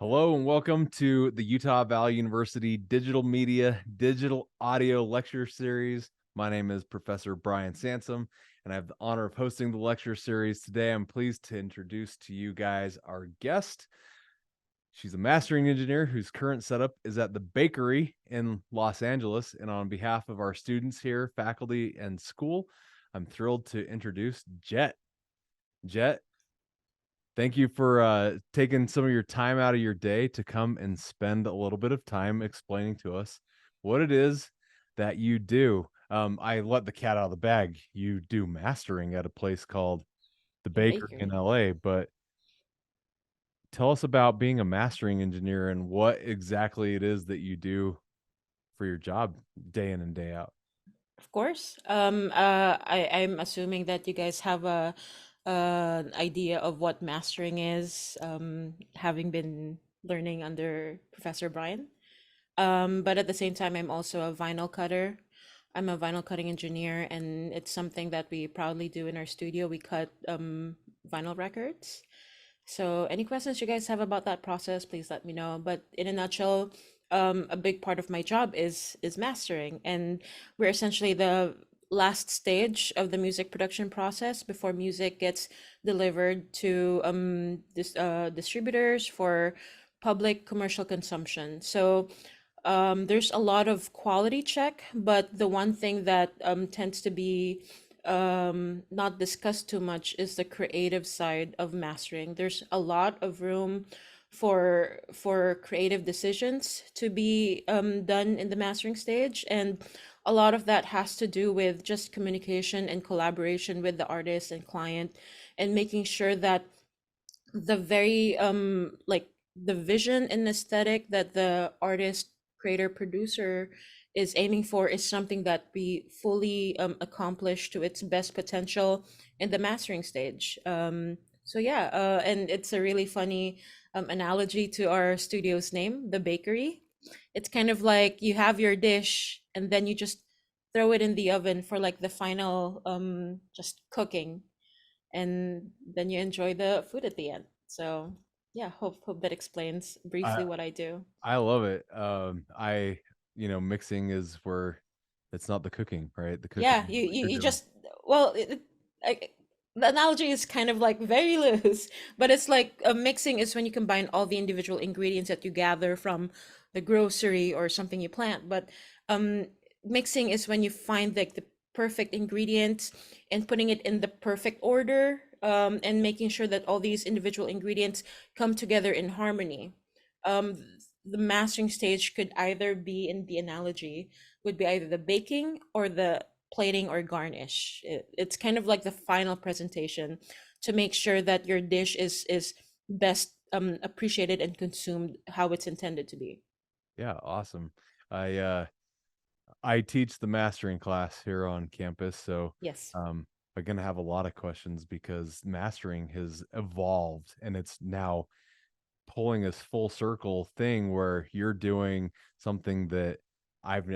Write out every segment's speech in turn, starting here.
Hello and welcome to the Utah Valley University Digital Media Digital Audio Lecture Series. My name is Professor Brian Sansom, and I have the honor of hosting the lecture series. Today, I'm pleased to introduce to you guys our guest. She's a mastering engineer whose current setup is at the Bakery in Los Angeles. And on behalf of our students here, faculty, and school, I'm thrilled to introduce Jett. Jett, thank you for taking some of your time out of your day to come and spend a little bit of time explaining to us what it is that you do. I let the cat out of the bag. You do mastering at a place called the The Bakery in bakery. LA, but tell us about being a mastering engineer and what exactly it is that you do for your job day in and day out. Of course. I'm assuming that you guys have an idea of what mastering is, having been learning under Professor Brian. But at the same time, I'm also a vinyl cutter. I'm a vinyl cutting engineer, and it's something that we proudly do in our studio. We cut vinyl records. So, any questions you guys have about that process, please let me know. But in a nutshell, a big part of my job is mastering, and we're essentially the last stage of the music production process before music gets delivered to distributors for public commercial consumption. So there's a lot of quality check, but the one thing that tends to be not discussed too much is the creative side of mastering. There's a lot of room for creative decisions to be done in the mastering stage, and a lot of that has to do with just communication and collaboration with the artist and client, and making sure that the very the vision and aesthetic that the artist, creator, producer is aiming for is something that we fully accomplish to its best potential in the mastering stage. So yeah, and it's a really funny analogy to our studio's name, the bakery. It's kind of like you have your dish and then you just throw it in the oven for like the final just cooking, and then you enjoy the food at the end. So yeah, hope that explains I briefly what I do. I love it. Mixing is where it's not the cooking, right? The cooking Yeah, is you what you, you're you doing. just well, I, the analogy is kind of like very loose, but it's like a mixing is when you combine all the individual ingredients that you gather from the grocery or something you plant. But um, mixing is when you find like the perfect ingredients and putting it in the perfect order, and making sure that all these individual ingredients come together in harmony. Um, the mastering stage could either be, in the analogy, would be either the baking or the plating or garnish. It's kind of like the final presentation to make sure that your dish is best appreciated and consumed how it's intended to be. Yeah, awesome. I I teach the mastering class here on campus, so Yes. um I'm gonna have a lot of questions because mastering has evolved and it's now pulling this full circle thing where you're doing something that I've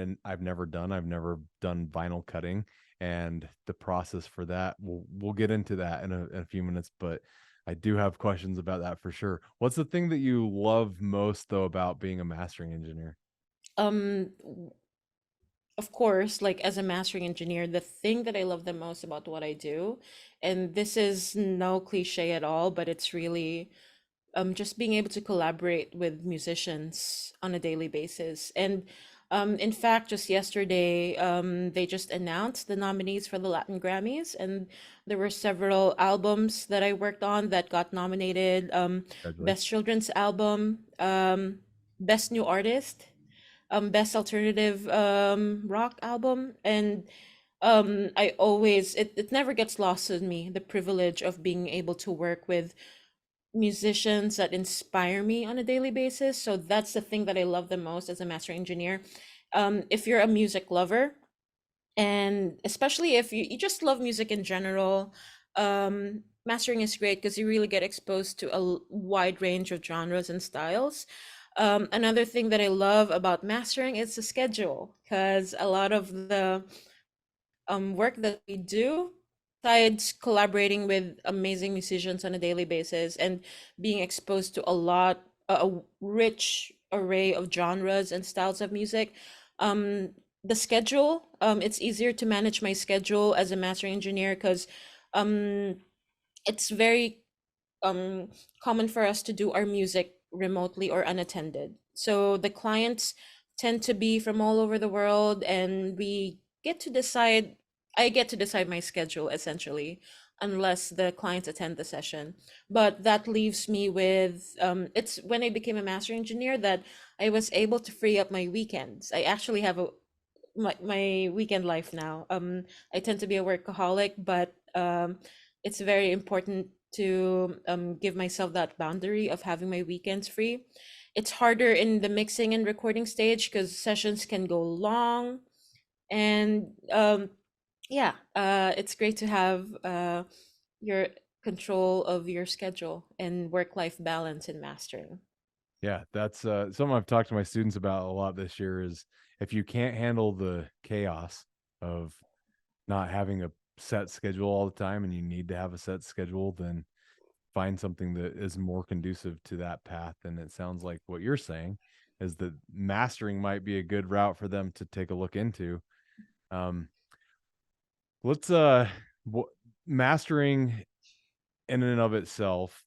never done. I've never done vinyl cutting, and the process for that we'll get into that in a few minutes, but I do have questions about that for sure. What's the thing that you love most though about being a mastering engineer? Um, of course, like as a mastering engineer, the thing that I love the most about what I do, and this is no cliche at all, but it's really just being able to collaborate with musicians on a daily basis. And in fact, just yesterday, they just announced the nominees for the Latin Grammys, and there were several albums that I worked on that got nominated. Best Congratulations. Children's Album, Best New Artist, Best Alternative Rock Album, and I always it never gets lost in me the privilege of being able to work with musicians that inspire me on a daily basis. So that's the thing that I love the most as a master engineer. If you're a music lover, and especially if you just love music in general, mastering is great because you really get exposed to a wide range of genres and styles. Another thing that I love about mastering is the schedule, because a lot of the work that we do, besides collaborating with amazing musicians on a daily basis and being exposed to a lot a rich array of genres and styles of music. Um, the schedule, it's easier to manage my schedule as a mastering engineer because um, it's very um, common for us to do our music remotely or unattended. So the clients tend to be from all over the world, and we get to decide. I get to decide my schedule essentially, unless the clients attend the session. But that leaves me with it's when I became a master engineer that I was able to free up my weekends. I actually have my weekend life now. I tend to be a workaholic, but it's very important to give myself that boundary of having my weekends free. It's harder in the mixing and recording stage because sessions can go long, and yeah, it's great to have your control of your schedule and work-life balance in mastering. Yeah, that's something I've talked to my students about a lot this year is if you can't handle the chaos of not having a set schedule all the time and you need to have a set schedule, then find something that is more conducive to that path. And it sounds like what you're saying is that mastering might be a good route for them to take a look into. Um, let's mastering in and of itself,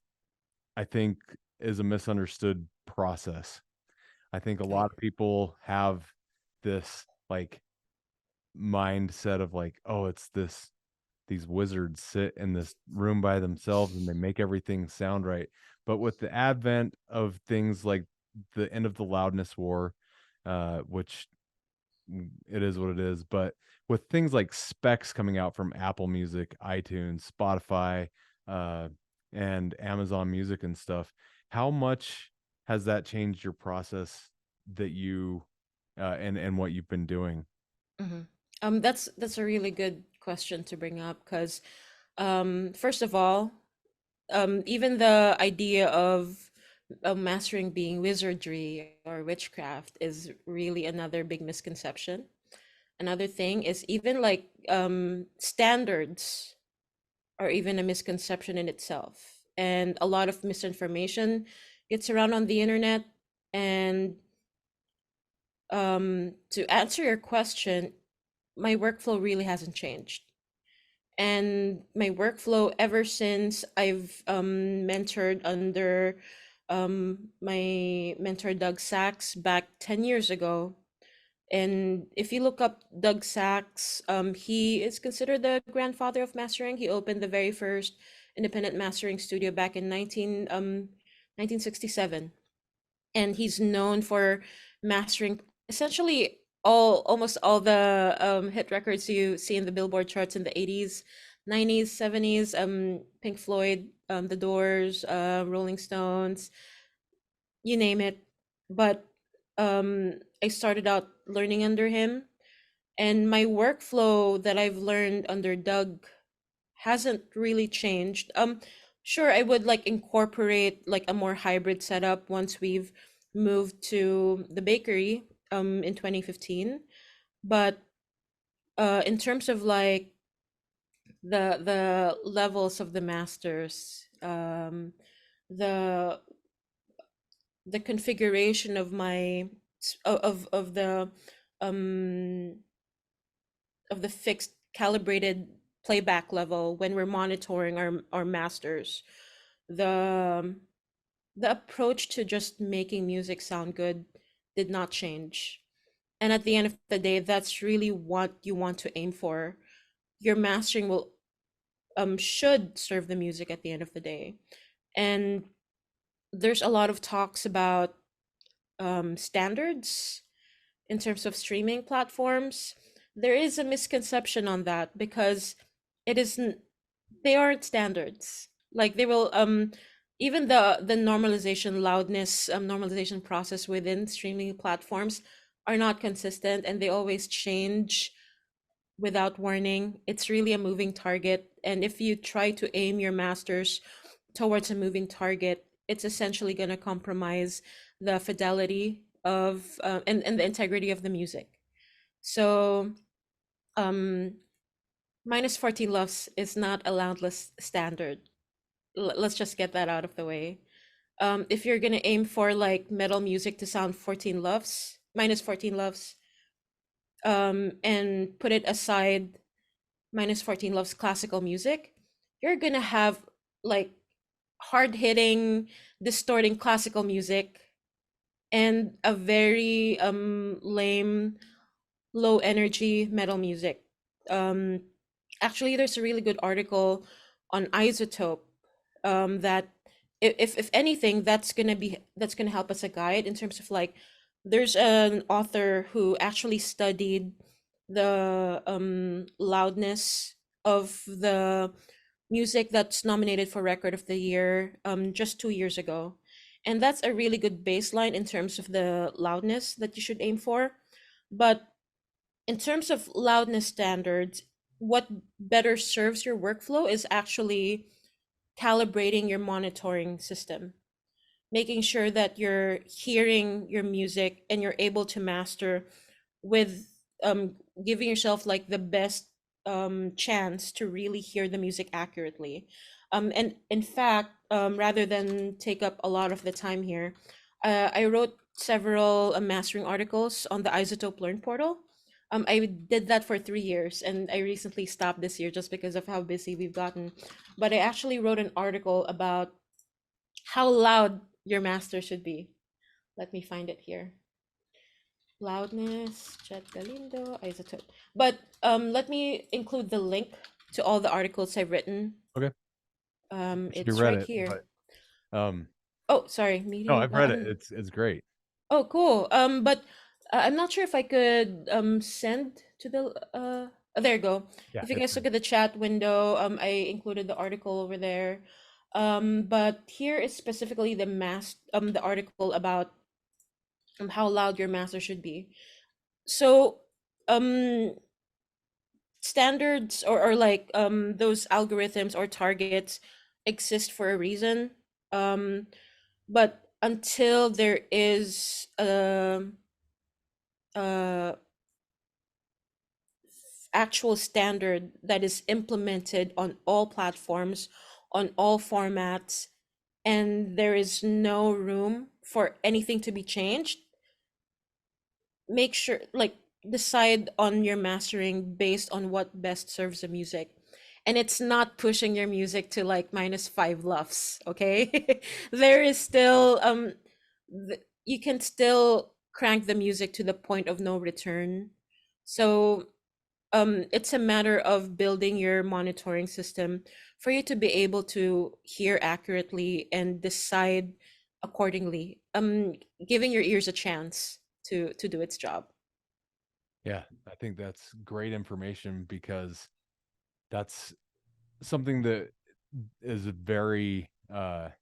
I think, is a misunderstood process. I think a I lot of agree. people have this like mindset of like, oh, it's this these wizards sit in this room by themselves and they make everything sound right. But with the advent of things like the end of the loudness war, which it is what it is, but with things like specs coming out from Apple Music, iTunes, Spotify, uh, and Amazon Music and stuff, how much has that changed your process that you and what you've been doing? hmm that's a really good question to bring up because first of all, even the idea of mastering being wizardry or witchcraft is really another big misconception. Another thing is even like standards are even a misconception in itself, and a lot of misinformation gets around on the internet. And to answer your question, my workflow really hasn't changed. And my workflow ever since I've mentored under my mentor Doug Sax back 10 years ago. And if you look up Doug Sax, he is considered the grandfather of mastering. He opened the very first independent mastering studio back in 1967, and he's known for mastering essentially almost all the hit records you see in the Billboard charts in the 80s, 90s, 70s, Pink Floyd, The Doors, Rolling Stones, you name it. But I started out learning under him, and my workflow that I've learned under Doug hasn't really changed. Sure, I would like incorporate like a more hybrid setup once we've moved to the bakery in 2015. But in terms of like the levels of the masters, the the configuration of my um of the fixed calibrated playback level when we're monitoring our masters, the the approach to just making music sound good did not change. And at the end of the day, that's really what you want to aim for. Your mastering will should serve the music at the end of the day. And there's a lot of talks about standards in terms of streaming platforms. There is a misconception on that because it isn't, they aren't standards. Like they will even the normalization loudness normalization process within streaming platforms are not consistent, and they always change without warning. It's really a moving target, and if you try to aim your masters towards a moving target, it's essentially going to compromise the fidelity of and the integrity of the music. So um minus 14 loves is not a loudless standard. Let's just get that out of the way. If you're gonna aim for like metal music to sound 14 loves, minus 14 loves, and put it aside minus 14 loves classical music, you're gonna have like hard hitting, distorting classical music and a very lame, low energy metal music. Um, Actually, there's a really good article on Isotope that if anything, that's gonna help us a guide in terms of like, there's an author who actually studied the loudness of the music that's nominated for Record of the Year just 2 years ago. And that's a really good baseline in terms of the loudness that you should aim for. But in terms of loudness standards, what better serves your workflow is actually calibrating your monitoring system, making sure that you're hearing your music and you're able to master with giving yourself like the best chance to really hear the music accurately. And in fact, rather than take up a lot of the time here, I wrote several mastering articles on the Isotope Learn portal. I did that for 3 years, and I recently stopped this year just because of how busy we've gotten. But I actually wrote an article about how loud your master should be. Let me find it here. Loudness, Jett Galindo, Isotope. But let me include the link to all the articles I've written. Okay. Should have It's read right it, here. but Oh, sorry, no, meeting. I've read it. It's great. Oh, cool. But I'm not sure if I could send to the there you go. Yeah, If you it's guys look at the chat window, I included the article over there. But here is specifically the article about how loud your master should be. So um standards or like those algorithms or targets exist for a reason, but until there is a actual standard that is implemented on all platforms, on all formats, and there is no room for anything to be changed, make sure like decide on your mastering based on what best serves the music, and it's not pushing your music to like minus 5 lufs, okay? There is still you can still crank the music to the point of no return. So it's a matter of building your monitoring system for you to be able to hear accurately and decide accordingly, giving your ears a chance to do its job. Yeah, I think that's great information because that's something that is very that's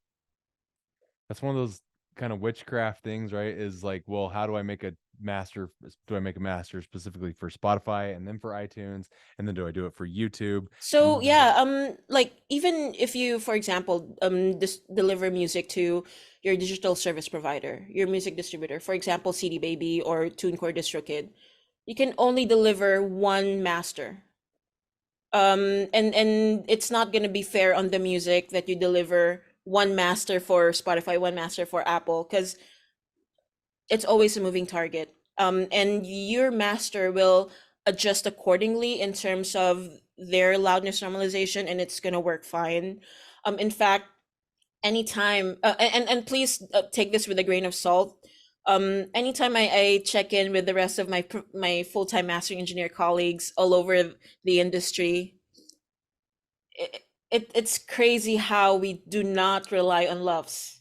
one of those kind of witchcraft things, right? Is like, well, how do I make a master? Do I make a master specifically for Spotify and then for iTunes? And then do I do it for YouTube? And So then do I yeah, like even if you, for example, deliver music to your digital service provider, your music distributor, for example, CD Baby or TuneCore DistroKid, you can only deliver one master. And it's not gonna be fair on the music that you deliver one master for Spotify, one master for Apple, because it's always a moving target. And your master will adjust accordingly in terms of their loudness normalization, and it's gonna work fine. In fact, anytime, and please take this with a grain of salt. Anytime I check in with the rest of my full time mastering engineer colleagues all over the industry, it's crazy how we do not rely on loves.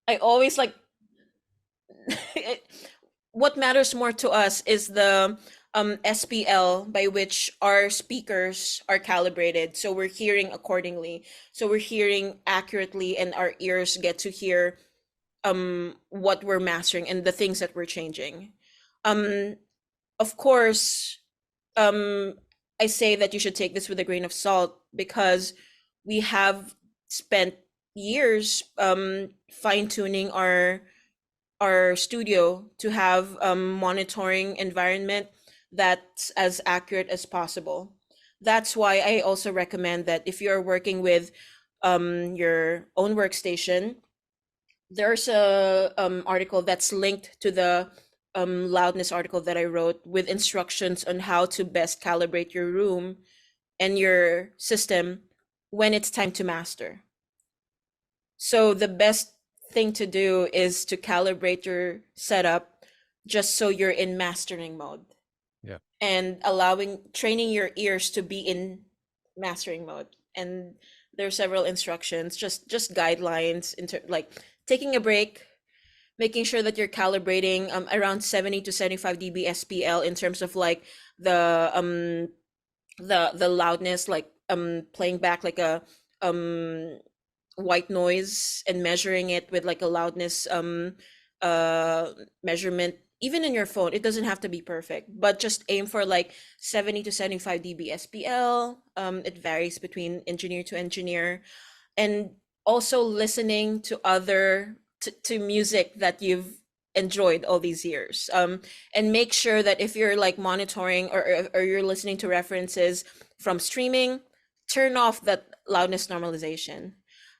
I always like what matters more to us is the SPL by which our speakers are calibrated. So we're hearing accordingly. So we're hearing accurately, and our ears get to hear what we're mastering and the things that we're changing. Um, of course, um, I say that you should take this with a grain of salt because we have spent years fine tuning our studio to have monitoring environment that's as accurate as possible. That's why I also recommend that if you're working with your own workstation, there's a article that's linked to the loudness article that I wrote with instructions on how to best calibrate your room and your system when it's time to master. So the best thing to do is to calibrate your setup just so you're in mastering mode. Yeah. And training your ears to be in mastering mode. And there are several instructions, just guidelines like taking a break, making sure that you're calibrating around 70 to 75 dB SPL in terms of like the loudness, like playing back like a white noise and measuring it with like a loudness measurement. Even in your phone, it doesn't have to be perfect, but just aim for like 70 to 75 dB SPL. It varies between engineer to engineer. And also listening to to music that you've enjoyed all these years, and make sure that if you're like monitoring or you're listening to references from streaming, turn off that loudness normalization.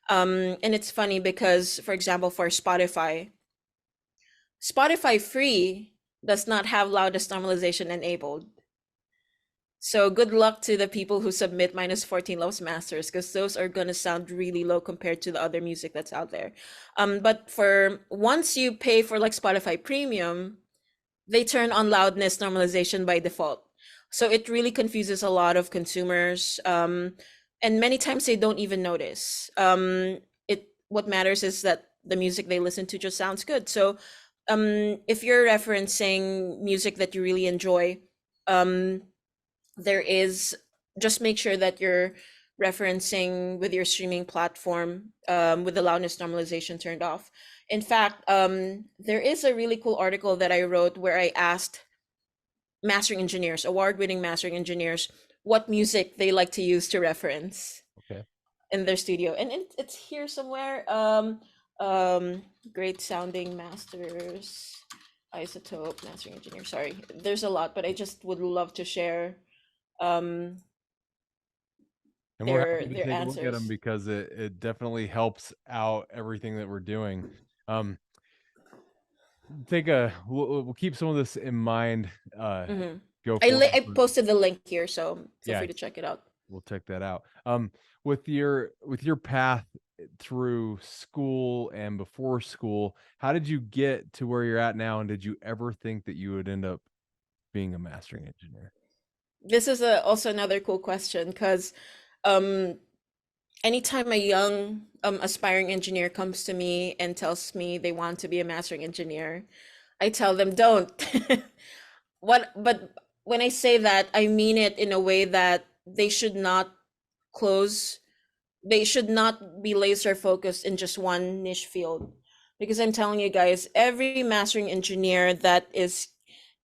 And it's funny because, for example, for Spotify free does not have loudness normalization enabled. So good luck to the people who submit -14 lowest masters, because those are going to sound really low compared to the other music that's out there. But for once you pay for like Spotify Premium, they turn on loudness normalization by default. So it really confuses a lot of consumers. And many times they don't even notice. What matters is that the music they listen to just sounds good. So if you're referencing music that you really enjoy, there is, just make sure that you're referencing with your streaming platform with the loudness normalization turned off. In fact, there is a really cool article that I wrote where I asked mastering engineers, award-winning mastering engineers, what music they like to use to reference in their studio. And it's here somewhere. Great sounding masters, isotope, mastering engineer. Sorry, there's a lot, but I just would love to share And we're happy to their take answers. a look at them because it definitely helps out everything that we're doing. We'll keep some of this in mind. Go forward. I posted the link here, so feel free to check it out. We'll check that out. With your path through school and before school, how did you get to where you're at now, and did you ever think that you would end up being a mastering engineer? This is also another cool question, because anytime a young aspiring engineer comes to me and tells me they want to be a mastering engineer, I tell them don't. But when I say that, I mean it in a way that they should not be laser focused in just one niche field. Because I'm telling you guys, every mastering engineer that is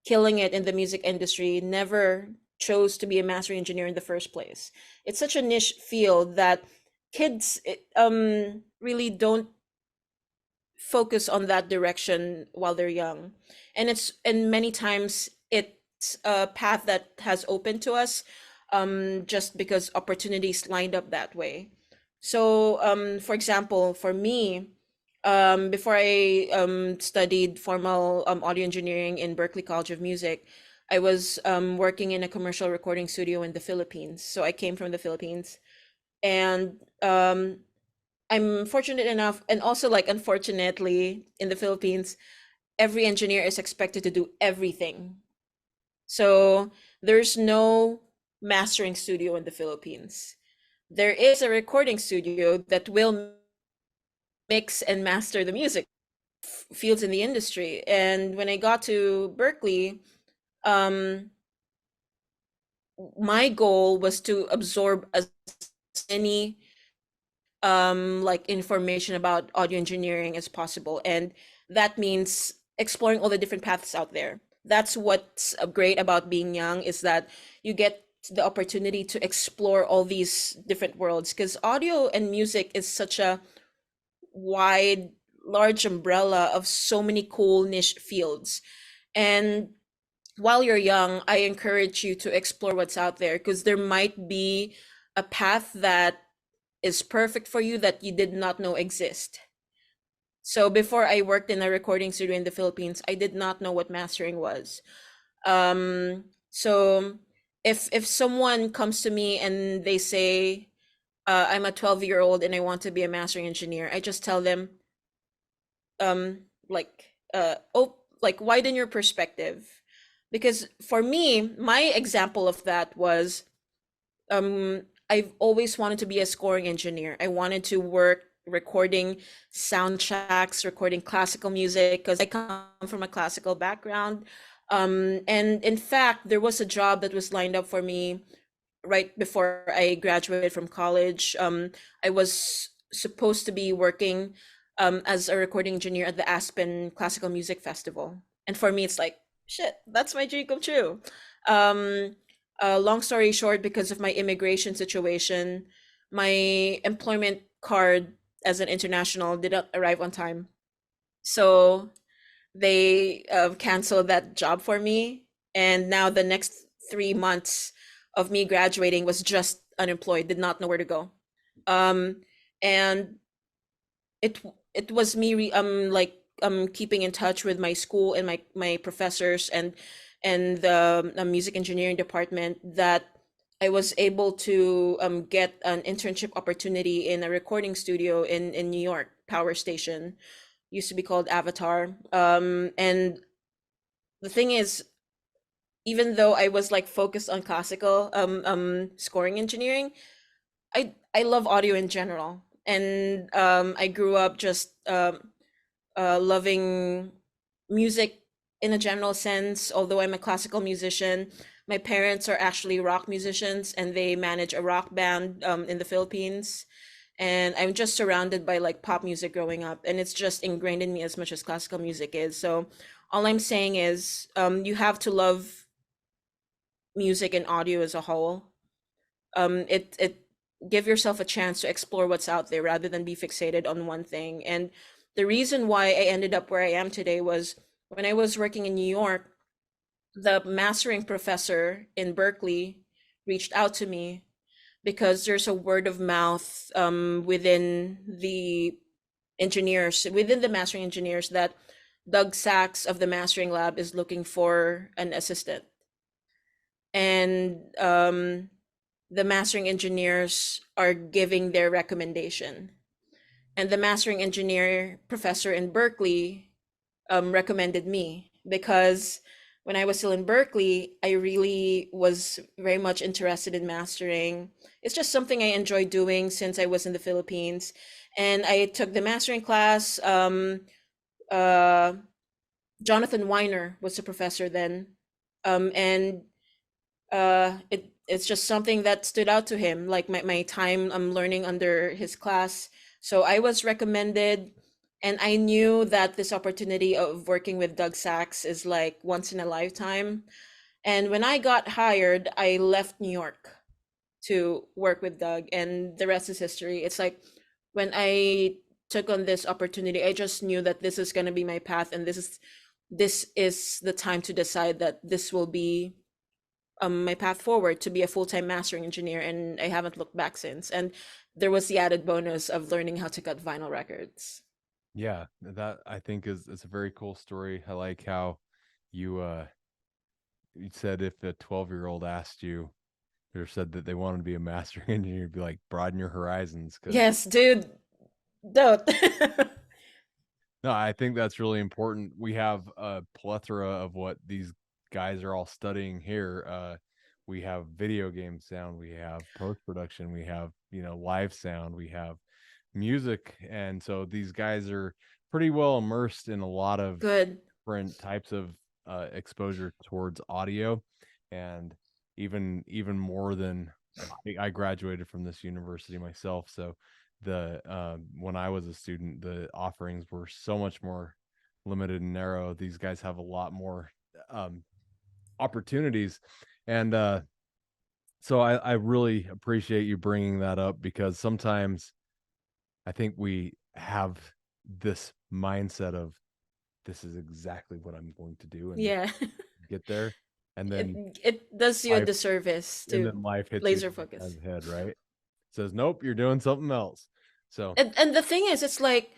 killing it in the music industry never chose to be a mastering engineer in the first place. It's such a niche field that kids really don't focus on that direction while they're young. And many times it's a path that has opened to us just because opportunities lined up that way. So for example, for me, before I studied formal audio engineering in Berklee College of Music, I was working in a commercial recording studio in the Philippines. So I came from the Philippines, and I'm fortunate enough, and also like unfortunately, in the Philippines, every engineer is expected to do everything. So there's no mastering studio in the Philippines. There is a recording studio that will mix and master the music, fields in the industry. And when I got to Berklee, my goal was to absorb as many like information about audio engineering as possible, and that means exploring all the different paths out there. That's what's great about being young, is that you get the opportunity to explore all these different worlds, because audio and music is such a wide, large umbrella of so many cool niche fields. And while you're young, I encourage you to explore what's out there, because there might be a path that is perfect for you that you did not know exist. So before I worked in a recording studio in the Philippines, I did not know what mastering was. So if someone comes to me and they say, I'm a 12-year-old and I want to be a mastering engineer, I just tell them, like widen your perspective. Because for me, my example of that was, I've always wanted to be a scoring engineer. I wanted to work recording soundtracks, recording classical music, because I come from a classical background. And in fact, there was a job that was lined up for me right before I graduated from college. I was supposed to be working as a recording engineer at the Aspen Classical Music Festival. And for me, it's like, shit, that's my dream come true. Um, Long story short, because of my immigration situation, my employment card as an international did not arrive on time. So they canceled that job for me. And now the next 3 months of me graduating was just unemployed, did not know where to go. Um, and it it was me like keeping in touch with my school and my professors and the music engineering department, that I was able to get an internship opportunity in a recording studio in New York, Power Station, used to be called Avatar. And the thing is, even though I was like focused on classical scoring engineering, I love audio in general, and I grew up just loving music in a general sense. Although I'm a classical musician, my parents are actually rock musicians, and they manage a rock band in the Philippines. And I'm just surrounded by like pop music growing up, and it's just ingrained in me as much as classical music is. So all I'm saying is, you have to love music and audio as a whole. It give yourself a chance to explore what's out there rather than be fixated on one thing. And the reason why I ended up where I am today was, when I was working in New York, the mastering professor in Berklee reached out to me because there's a word of mouth within the engineers, within the mastering engineers, that Doug Sax of the mastering lab is looking for an assistant. And the mastering engineers are giving their recommendation. And the mastering engineer professor in Berklee recommended me because when I was still in Berklee, I really was very much interested in mastering. It's just something I enjoy doing since I was in the Philippines. And I took the mastering class. Uh, Jonathan Wyner was the professor then. And it's just something that stood out to him, like my time learning under his class. So I was recommended, and I knew that this opportunity of working with Doug Sax is like once in a lifetime. And when I got hired, I left New York to work with Doug, and the rest is history. It's like, when I took on this opportunity, I just knew that this is going to be my path, and this is the time to decide that this will be my path forward to be a full-time mastering engineer, and I haven't looked back since. And there was the added bonus of learning how to cut vinyl records. Yeah, that I think is a very cool story. I like how you you said if a 12-year-old asked you or said that they wanted to be a mastering engineer, you'd be like, broaden your horizons. Because Yes, dude, don't. no, I think that's really important. We have a plethora of what these guys are all studying here. We have video game sound, we have post production, we have, live sound, we have music. And so these guys are pretty well immersed in a lot of Good. different types of exposure towards audio. And even more than I graduated from this university myself. So the when I was a student, the offerings were so much more limited and narrow. These guys have a lot more opportunities. And so I really appreciate you bringing that up, because sometimes I think we have this mindset of, this is exactly what I'm going to do, and Yeah. get there. And it then it does you a life disservice and to then life hits you laser on focus. the head, right? Says, nope, you're doing something else. So And the thing is, it's like,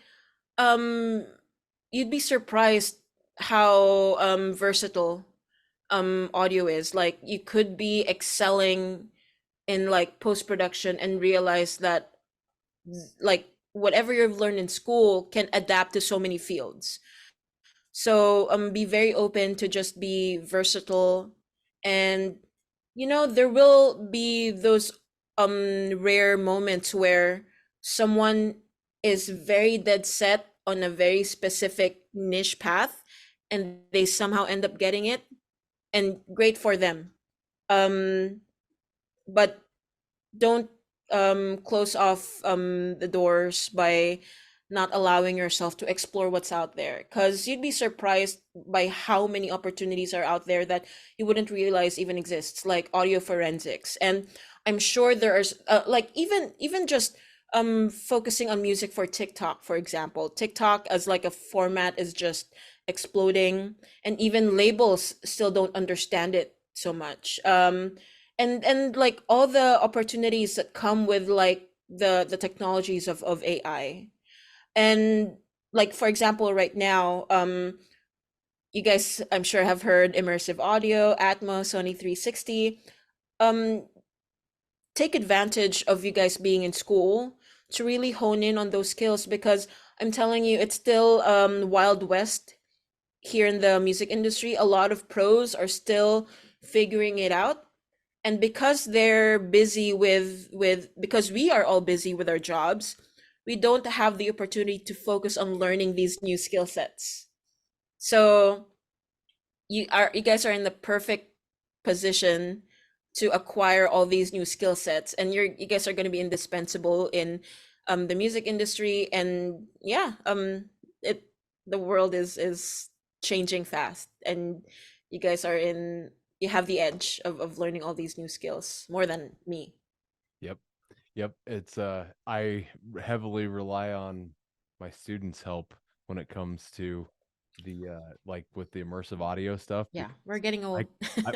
um you'd be surprised how versatile audio is. Like you could be excelling in like post production and realize that like whatever you've learned in school can adapt to so many fields. So be very open to just be versatile. And there will be those rare moments where someone is very dead set on a very specific niche path and they somehow end up getting it, and great for them. um but don't close off the doors by not allowing yourself to explore what's out there, because you'd be surprised by how many opportunities are out there that you wouldn't realize even exists, like audio forensics. And I'm sure there's like even just focusing on music for TikTok, for example. TikTok as like a format is just exploding, and even labels still don't understand it so much. And like all the opportunities that come with like the technologies of AI. And like for example right now, you guys I'm sure have heard immersive audio, Atmos, Sony 360. um Take advantage of you guys being in school to really hone in on those skills, because I'm telling you, it's still wild west here in the music industry. A lot of pros are still figuring it out, and because they're busy with because we are all busy with our jobs, we don't have the opportunity to focus on learning these new skill sets. So you guys are in the perfect position to acquire all these new skill sets, and you guys are going to be indispensable in the music industry. And yeah, it the world is changing fast, and you guys are in you have the edge of learning all these new skills more than me. Yep. Yep. It's I heavily rely on my students' help when it comes to the like with the immersive audio stuff. Yeah, we're getting I, old.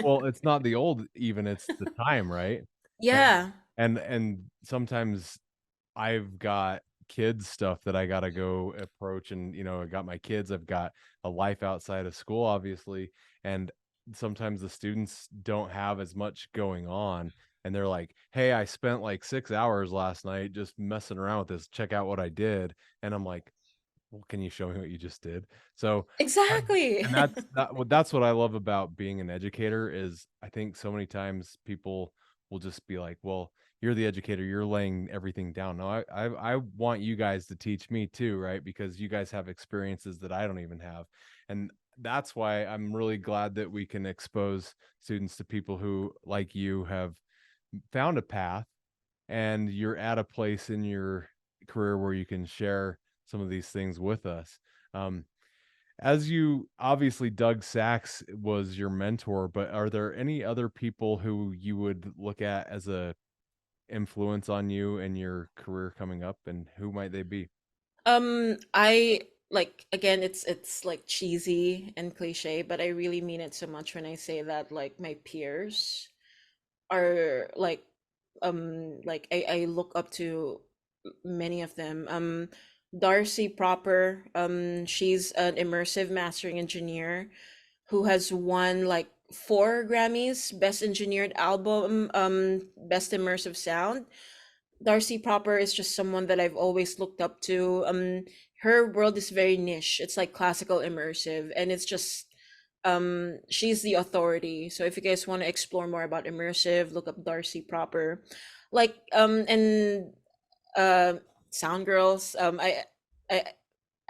well, it's not the old even, it's the time, right? And Yeah, and sometimes I've got kids stuff that I gotta go approach, and I got my kids, I've got a life outside of school, obviously, and sometimes the students don't have as much going on, and they're like, "Hey, I spent like 6 hours last night just messing around with this. Check out what I did." And I'm like, well, can you show me what you just did? So, exactly. and that's what I love about being an educator is I think so many times people will just be like, "Well, you're the educator, you're laying everything down." No, I want you guys to teach me too, right? Because you guys have experiences that I don't even have. And that's why I'm really glad that we can expose students to people who, like you, have found a path and you're at a place in your career where you can share some of these things with us. Um, as you obviously, Doug Sax was your mentor, but are there any other people who you would look at as a influence on you and your career coming up, and who might they be? I like again, it's like cheesy and cliche, but I really mean it so much when I say that like my peers are like I look up to many of them. Darcy Proper, she's an immersive mastering engineer who has won like 4 Grammys: Best Engineered Album, Best Immersive Sound. Darcy Proper is just someone that I've always looked up to. Her world is very niche. It's like classical immersive, and it's just she's the authority. So if you guys want to explore more about immersive, look up Darcy Proper. Like and uh Sound Girls. I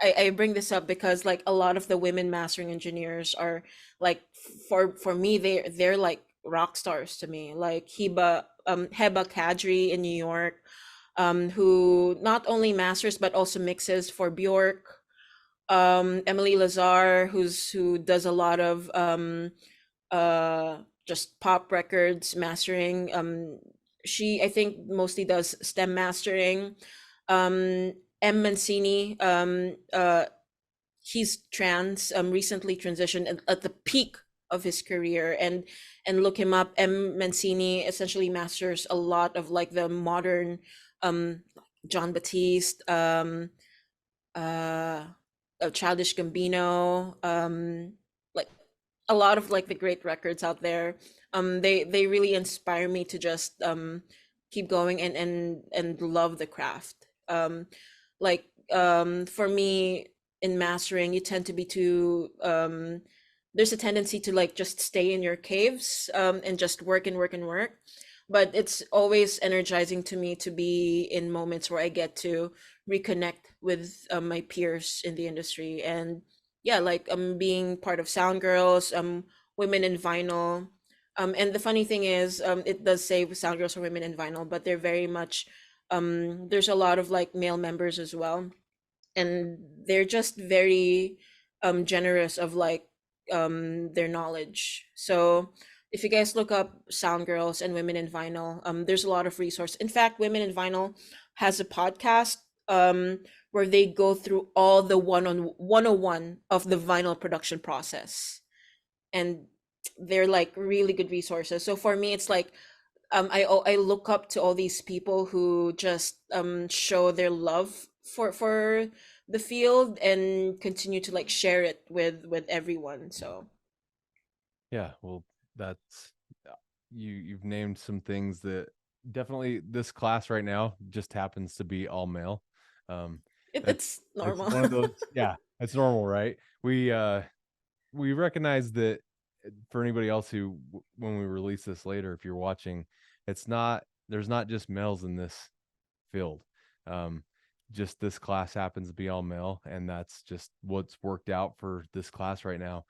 I bring this up because like a lot of the women mastering engineers are like for me they're like rock stars to me. Like Heba Kadri in New York, who not only masters but also mixes for Bjork. Emily Lazar, who does a lot of just pop records mastering. She I think mostly does STEM mastering. M Mancini, he's trans, recently transitioned at the peak of his career, and look him up. M Mancini essentially masters a lot of like the modern um John Batiste, uh, Childish Gambino, like a lot of like the great records out there. They really inspire me to just keep going and love the craft. Like for me in mastering, you tend to be too there's a tendency to like just stay in your caves and just work and work and work. But it's always energizing to me to be in moments where I get to reconnect with my peers in the industry. And yeah, like being part of Sound Girls, Women in Vinyl. And the funny thing is, it does say Sound Girls are Women in Vinyl, but they're very much there's a lot of like male members as well, and they're just very generous of like their knowledge. So if you guys look up Sound Girls and Women in Vinyl, there's a lot of resource. In fact, Women in Vinyl has a podcast where they go through all the 101 of the vinyl production process, and they're like really good resources. So for me, it's like I look up to all these people who just show their love for the field and continue to like share it with everyone. So Yeah, well, that's you've named some things that definitely this class right now just happens to be all male. Um, it's it's normal. one of those, yeah, it's normal, right? We recognize that for anybody else who, when we release this later, if you're watching, there's not just males in this field. Um, just this class happens to be all male, and that's just what's worked out for this class right now.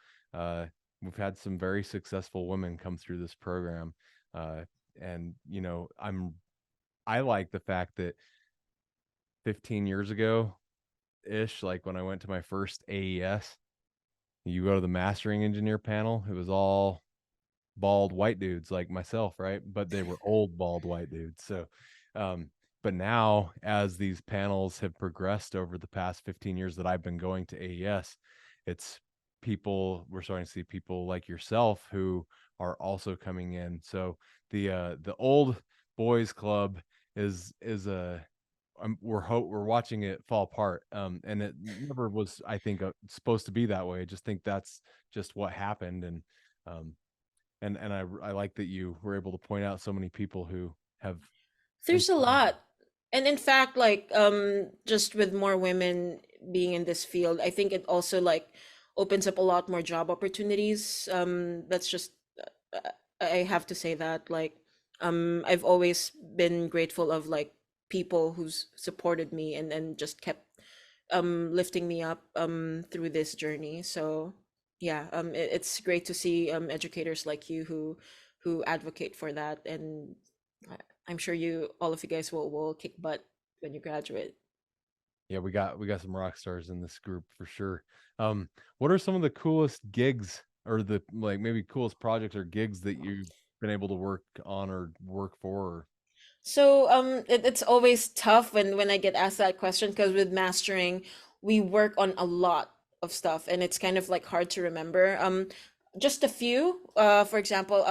We've had some very successful women come through this program, uh, and I like the fact that 15 years ago ish, like when I went to my first AES, you go to the mastering engineer panel, it was all bald white dudes like myself, right? But they were old bald white dudes. So, um, but now as these panels have progressed over the past 15 years that I've been going to AES, it's we're starting to see people like yourself who are also coming in. So the old boys club is a we're watching it fall apart, and it never was, I think, supposed to be that way. I just think that's just what happened. Um, and I like that you were able to point out so many people who have There's a inspired. lot. And in fact, like just with more women being in this field, I think it also like opens up a lot more job opportunities. That's just uh, I have to say that like I've always been grateful of like people who's supported me and just kept lifting me up through this journey. So yeah, it's great to see educators like you who advocate for that, and I'm sure you all of you guys will kick butt when you graduate. Yeah, we got some rock stars in this group for sure. What are some of the coolest gigs, or the like maybe coolest projects or gigs that you've been able to work on or work for? Or, So it's always tough when I get asked that question, because with mastering we work on a lot of stuff and it's kind of like hard to remember. Just a few. For example,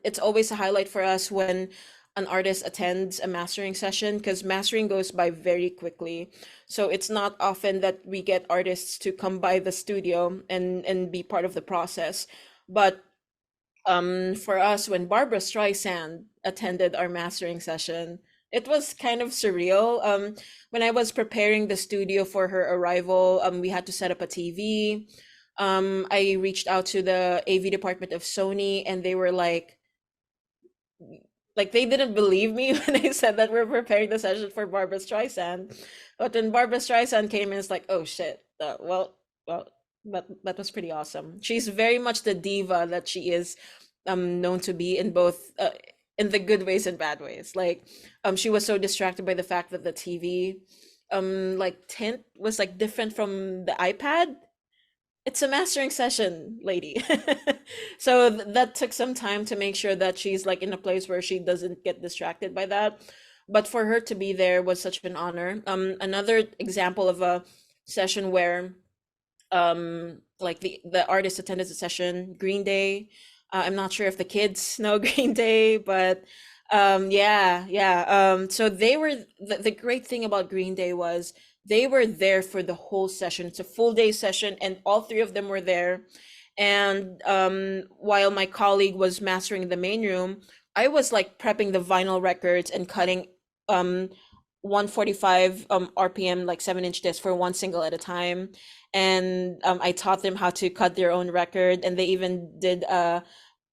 it's always a highlight for us when an artist attends a mastering session, because mastering goes by very quickly. So it's not often that we get artists to come by the studio and be part of the process. But for us, when Barbra Streisand attended our mastering session, it was kind of surreal. When I was preparing the studio for her arrival, we had to set up a TV. I reached out to the AV department of Sony, and they were like they didn't believe me when I said that we're preparing the session for Barbra Streisand. But when Barbra Streisand came in, it's like, oh shit. Well, that was pretty awesome. She's very much the diva that she is known to be in both in the good ways and bad ways. Like she was so distracted by the fact that the TV like tint was like different from the iPad. It's a mastering session, lady. So that took some time to make sure that she's like in a place where she doesn't get distracted by that. But for her to be there was such an honor. Another example of a session where like the artist attended the session, Green Day. I'm not sure if the kids know Green Day, but yeah. So they were the great thing about Green Day was they were there for the whole session. It's a full day session, and all three of them were there. And while my colleague was mastering the main room, I was like prepping the vinyl records and cutting 145 RPM, like 7-inch disc for one single at a time. And I taught them how to cut their own record, and they even did a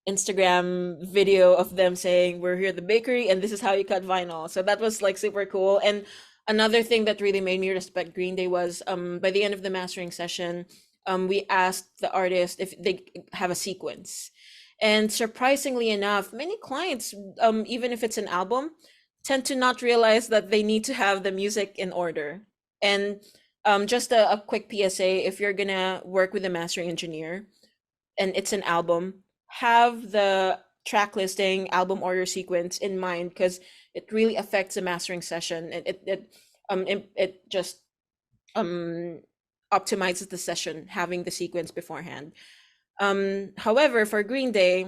Instagram video of them saying, "We're here at the bakery and this is how you cut vinyl." So that was like super cool. And another thing that really made me respect Green Day was by the end of the mastering session, we asked the artist if they have a sequence. And surprisingly enough, many clients, even if it's an album, tend to not realize that they need to have the music in order. And just a quick PSA, if you're gonna work with a mastering engineer and it's an album, have the track listing, album order sequence in mind, because it really affects the mastering session. It just optimizes the session having the sequence beforehand. However, for Green Day,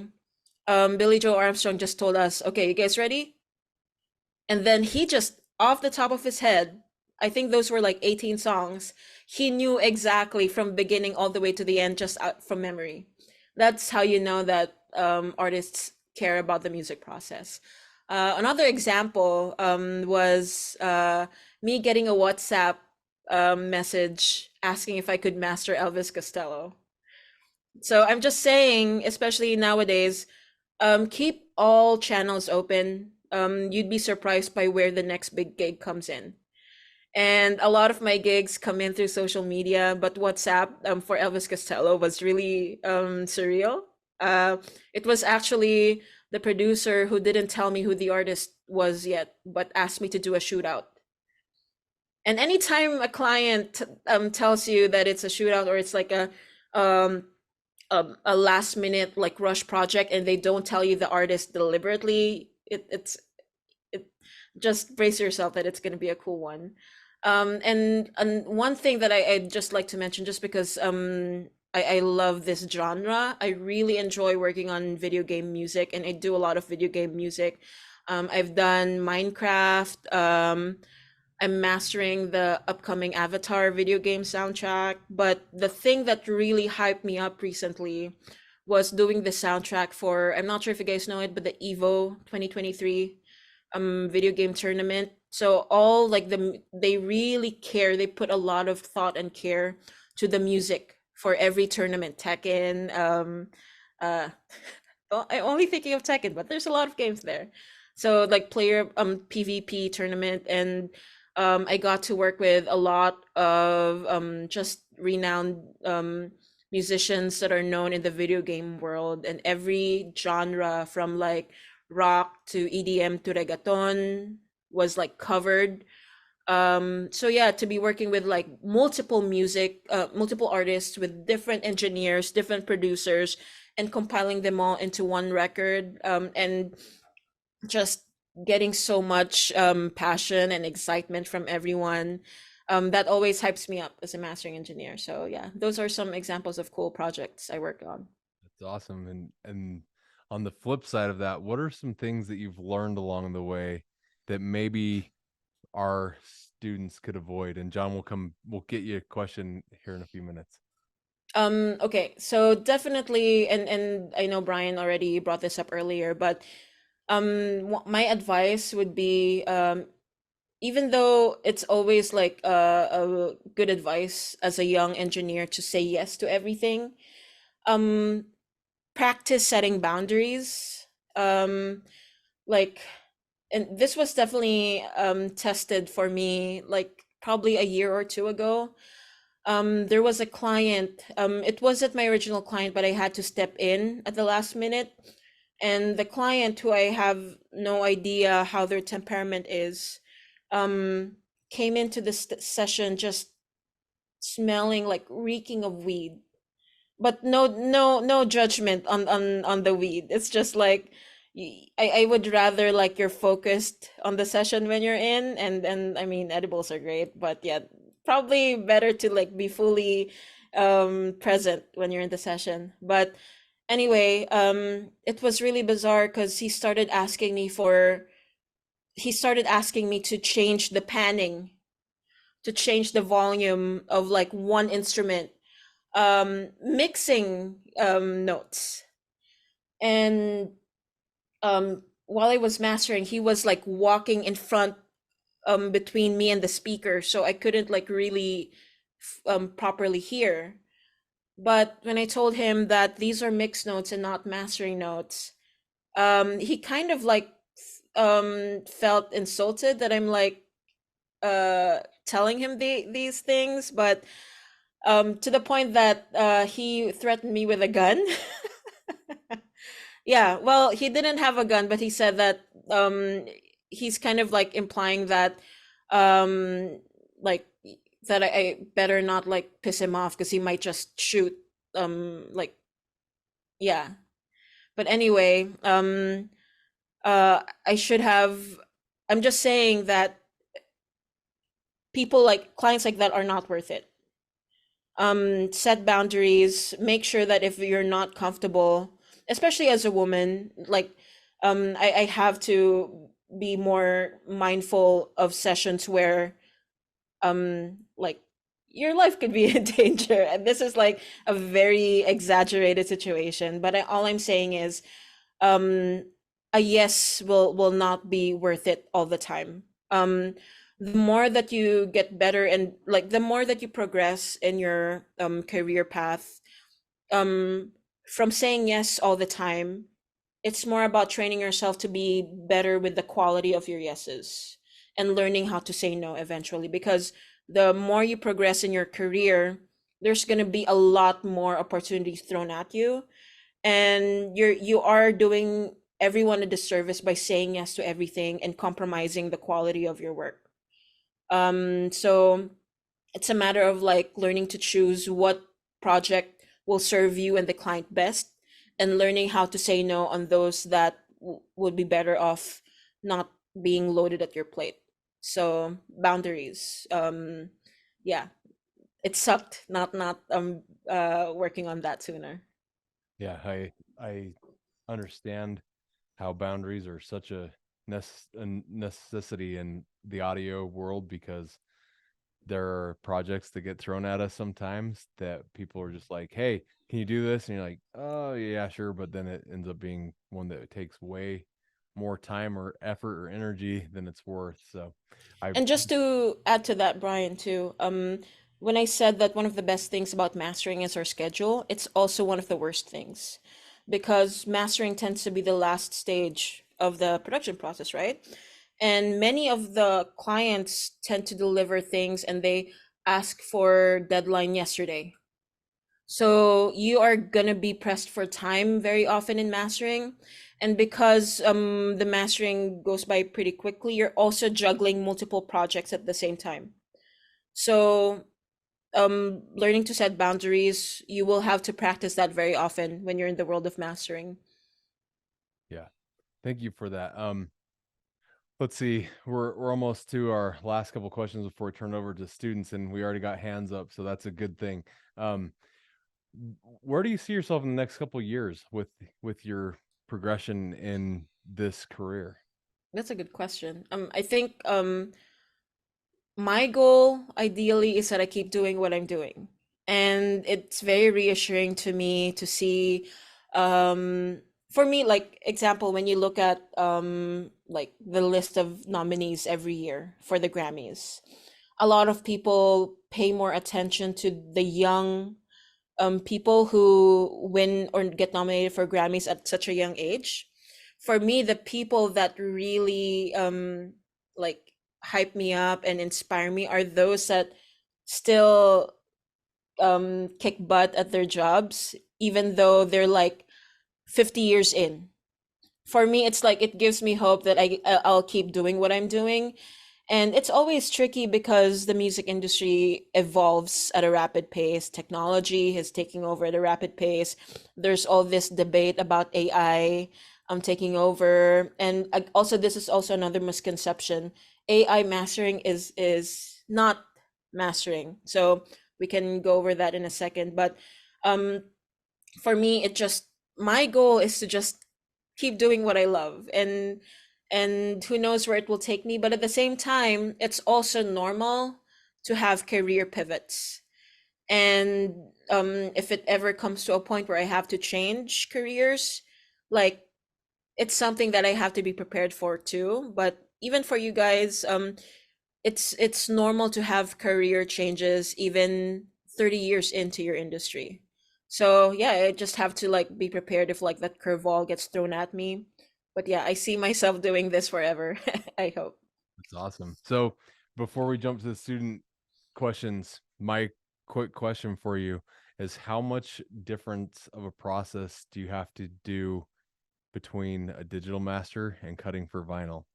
Billy Joe Armstrong just told us, "Okay, you guys ready?" And then he just, off the top of his head, I think those were like 18 songs. He knew exactly from beginning all the way to the end, just out from memory. That's how you know that artists care about the music process. Another example was me getting a WhatsApp message asking if I could master Elvis Costello. So I'm just saying, especially nowadays, keep all channels open. You'd be surprised by where the next big gig comes in. And a lot of my gigs come in through social media, but WhatsApp for Elvis Costello was really surreal. It was actually the producer who didn't tell me who the artist was yet, but asked me to do a shootout. And anytime a client tells you that it's a shootout, or it's like um, a last minute like rush project, and they don't tell you the artist deliberately, it's just brace yourself that it's going to be a cool one. And one thing that I'd just like to mention, just because I love this genre, I really enjoy working on video game music, and I do a lot of video game music. I've done Minecraft. I'm mastering the upcoming Avatar video game soundtrack. But the thing that really hyped me up recently was doing the soundtrack for, I'm not sure if you guys know it, but the Evo 2023 video game tournament. So all like they really care. They put a lot of thought and care to the music for every tournament. Tekken, well, I'm only thinking of Tekken, but there's a lot of games there. So like player PvP tournament, and I got to work with a lot of just renowned musicians that are known in the video game world, and every genre from like rock to EDM to reggaeton was like covered. So yeah, to be working with like multiple artists with different engineers, different producers, and compiling them all into one record, and just getting so much passion and excitement from everyone, that always hypes me up as a mastering engineer. So yeah, those are some examples of cool projects I worked on. That's awesome. And on the flip side of that, what are some things that you've learned along the way that maybe our students could avoid? And John, we'll get you a question here in a few minutes. Okay, so definitely, and I know Brian already brought this up earlier, but my advice would be, even though it's always like a good advice as a young engineer to say yes to everything, um practice setting boundaries. Like, and this was definitely tested for me like probably a year or two ago. There was a client, it wasn't my original client, but I had to step in at the last minute. And the client, who I have no idea how their temperament is, came into this session just smelling like reeking of weed. But no judgment on the weed. It's just like, I would rather like you're focused on the session when you're in, and I mean edibles are great, but yeah, probably better to like be fully present when you're in the session. But anyway, it was really bizarre because he started asking me to change the panning to change the volume of like one instrument, mixing notes. And while I was mastering, he was like walking in front between me and the speaker, so I couldn't like really properly hear. But when I told him that these are mixed notes and not mastering notes, he kind of like felt insulted that I'm like telling him these things, but to the point that he threatened me with a gun. Yeah, well, he didn't have a gun, but he said that he's kind of like implying that um like that I better not like piss him off because he might just shoot. Like, yeah. But anyway, I should have, I'm just saying that people like clients like that are not worth it. Set boundaries, make sure that if you're not comfortable, especially as a woman, like I have to be more mindful of sessions where like your life could be in danger, and this is like a very exaggerated situation, but all I'm saying is um a yes will not be worth it all the time. The more that you get better and like the more that you progress in your career path, um from saying yes all the time, it's more about training yourself to be better with the quality of your yeses and learning how to say no eventually, because the more you progress in your career, there's going to be a lot more opportunities thrown at you, and you are doing everyone a disservice by saying yes to everything and compromising the quality of your work. So it's a matter of like learning to choose what project will serve you and the client best, and learning how to say no on those that would be better off not being loaded at your plate. So boundaries. Yeah, it sucked not working on that sooner. Yeah, I understand how boundaries are such a necessity in the audio world, because there are projects that get thrown at us sometimes that people are just like, hey, can you do this? And you're like, oh yeah, sure. But then it ends up being one that takes way more time or effort or energy than it's worth. So I And just to add to that, Brian, too, when I said that one of the best things about mastering is our schedule, it's also one of the worst things, because mastering tends to be the last stage of the production process, right? And many of the clients tend to deliver things and they ask for deadline yesterday. So you are gonna be pressed for time very often in mastering. And because the mastering goes by pretty quickly, you're also juggling multiple projects at the same time. So learning to set boundaries, you will have to practice that very often when you're in the world of mastering. yeah, thank you for that. Let's see, we're almost to our last couple questions before we turn over to students, and we already got hands up, so that's a good thing. Where do you see yourself in the next couple of years with your progression in this career? That's a good question. I think my goal ideally is that I keep doing what I'm doing. And it's very reassuring to me to see, for me, like example, when you look at like the list of nominees every year for the Grammys, a lot of people pay more attention to the young people who win or get nominated for Grammys at such a young age. For me, the people that really like hype me up and inspire me are those that still kick butt at their jobs, even though they're like 50 years in. For me, it's like it gives me hope that I'll keep doing what I'm doing. And it's always tricky because the music industry evolves at a rapid pace. Technology is taking over at a rapid pace. There's all this debate about AI taking over. And also, this is also another misconception. AI mastering is not mastering. So we can go over that in a second. But um, for me, it just, my goal is to just keep doing what I love, and who knows where it will take me. But at the same time, it's also normal to have career pivots. And if it ever comes to a point where I have to change careers, like, it's something that I have to be prepared for too. But even for you guys, it's normal to have career changes even 30 years into your industry. So yeah, I just have to like be prepared if like that curveball gets thrown at me. But yeah, I see myself doing this forever. I hope. That's awesome. So before we jump to the student questions, my quick question for you is, how much difference of a process do you have to do between a digital master and cutting for vinyl?